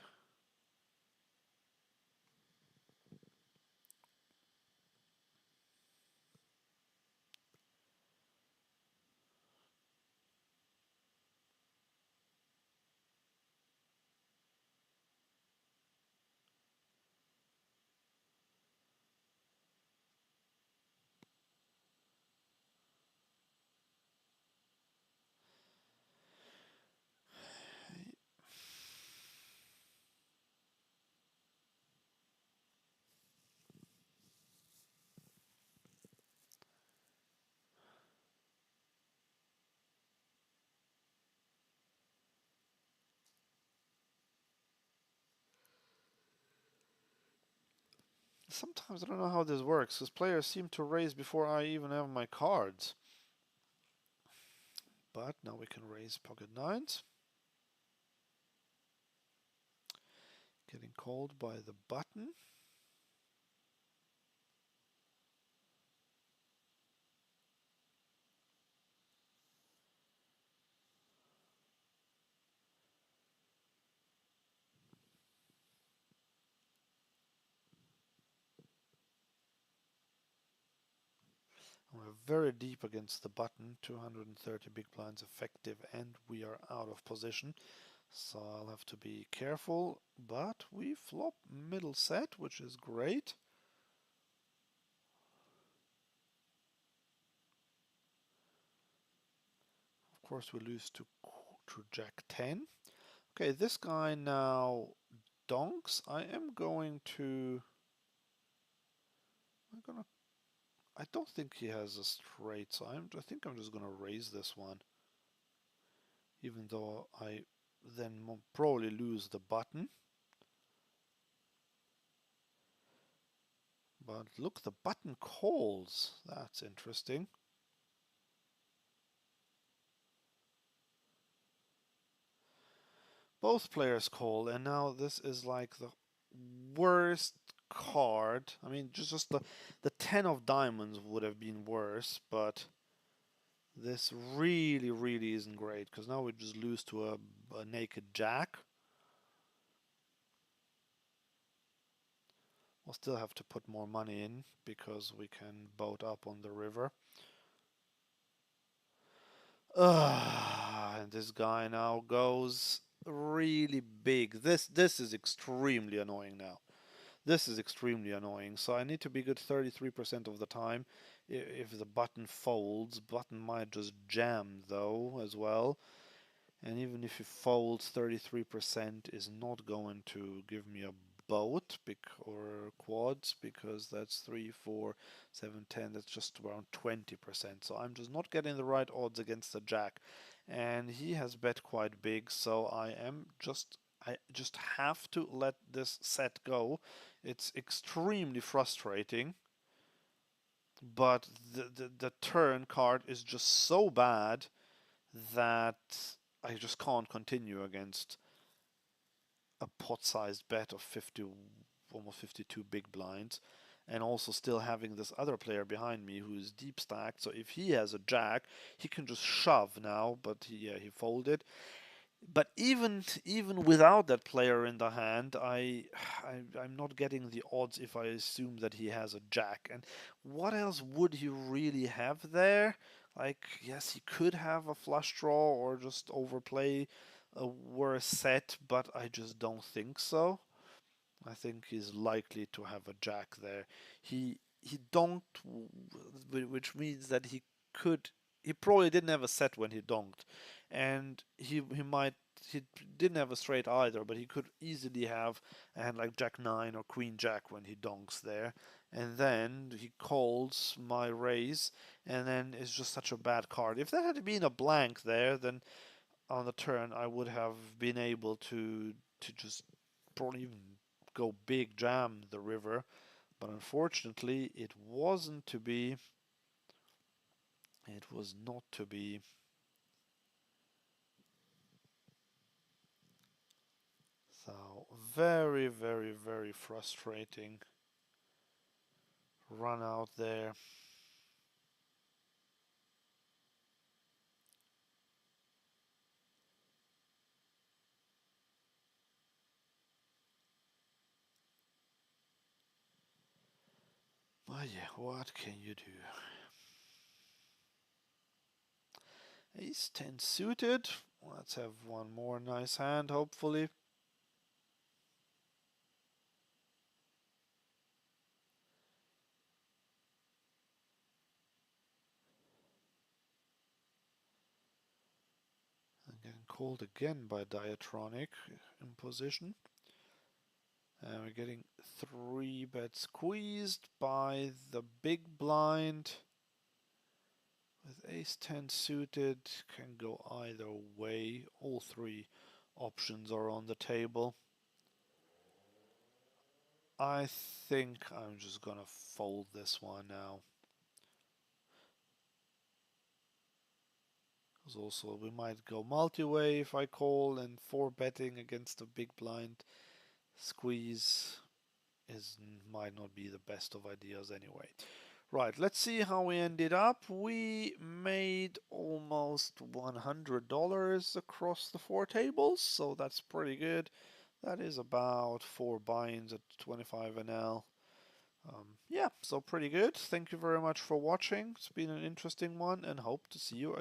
Sometimes I don't know how this works, because players seem to raise before I even have my cards. But now we can raise pocket nines. Getting called by the button. We're very deep against the button, 230 big blinds effective, and we are out of position. So I'll have to be careful, but we flop middle set, which is great. Of course we lose to Jack 10. Okay, this guy now donks. I don't think he has a straight, so I think I'm just gonna raise this one. Even though I then probably lose the button. But look, the button calls. That's interesting. Both players call, and now this is like the worst card. I mean, just the 10 of diamonds would have been worse, but this really isn't great, because now we just lose to a naked jack. We'll still have to put more money in, because we can boat up on the river. And this guy now goes really big. This is extremely annoying now. This is extremely annoying. So I need to be good 33% of the time. If the button folds, button might just jam though as well. And even if he folds, 33% is not going to give me a boat or quads, because that's 3, 4, 7, 10. That's just around 20%. So I'm just not getting the right odds against the jack. And he has bet quite big, so I just have to let this set go. It's extremely frustrating, but the turn card is just so bad that I just can't continue against a pot-sized bet of 50, almost 52 big blinds, and also still having this other player behind me who is deep stacked. So if he has a jack, he can just shove now. But yeah, he folded. But even without that player in the hand, I'm not getting the odds if I assume that he has a jack. And what else would he really have there? Like, yes, he could have a flush draw or just overplay a worse set, but I just don't think so. I think he's likely to have a jack there. He don't, which means that could. He probably didn't have a set when he donked, and he didn't have a straight either, but he could easily have a hand like Jack 9 or Queen Jack when he donks there, and then he calls my raise, and then it's just such a bad card. If that had been a blank there, then on the turn I would have been able to just probably even go big jam the river, but unfortunately it wasn't to be. It was not to be. So very, very, very frustrating run out there. But yeah, what can you do? Ace 10 suited. Let's have one more nice hand, hopefully. I'm getting called again by Diatronic in position. And we're getting 3-bet squeezed by the big blind. With ace 10 suited, can go either way. All three options are on the table. I think I'm just gonna fold this one now. Because also we might go multi-way if I call, and 4-betting against a big blind squeeze is might not be the best of ideas anyway. Right, let's see how we ended up. We made almost $100 across the 4 tables, so that's pretty good. That is about 4 buy-ins at 25 NL. Yeah, so pretty good. Thank you very much for watching. It's been an interesting one, and hope to see you again.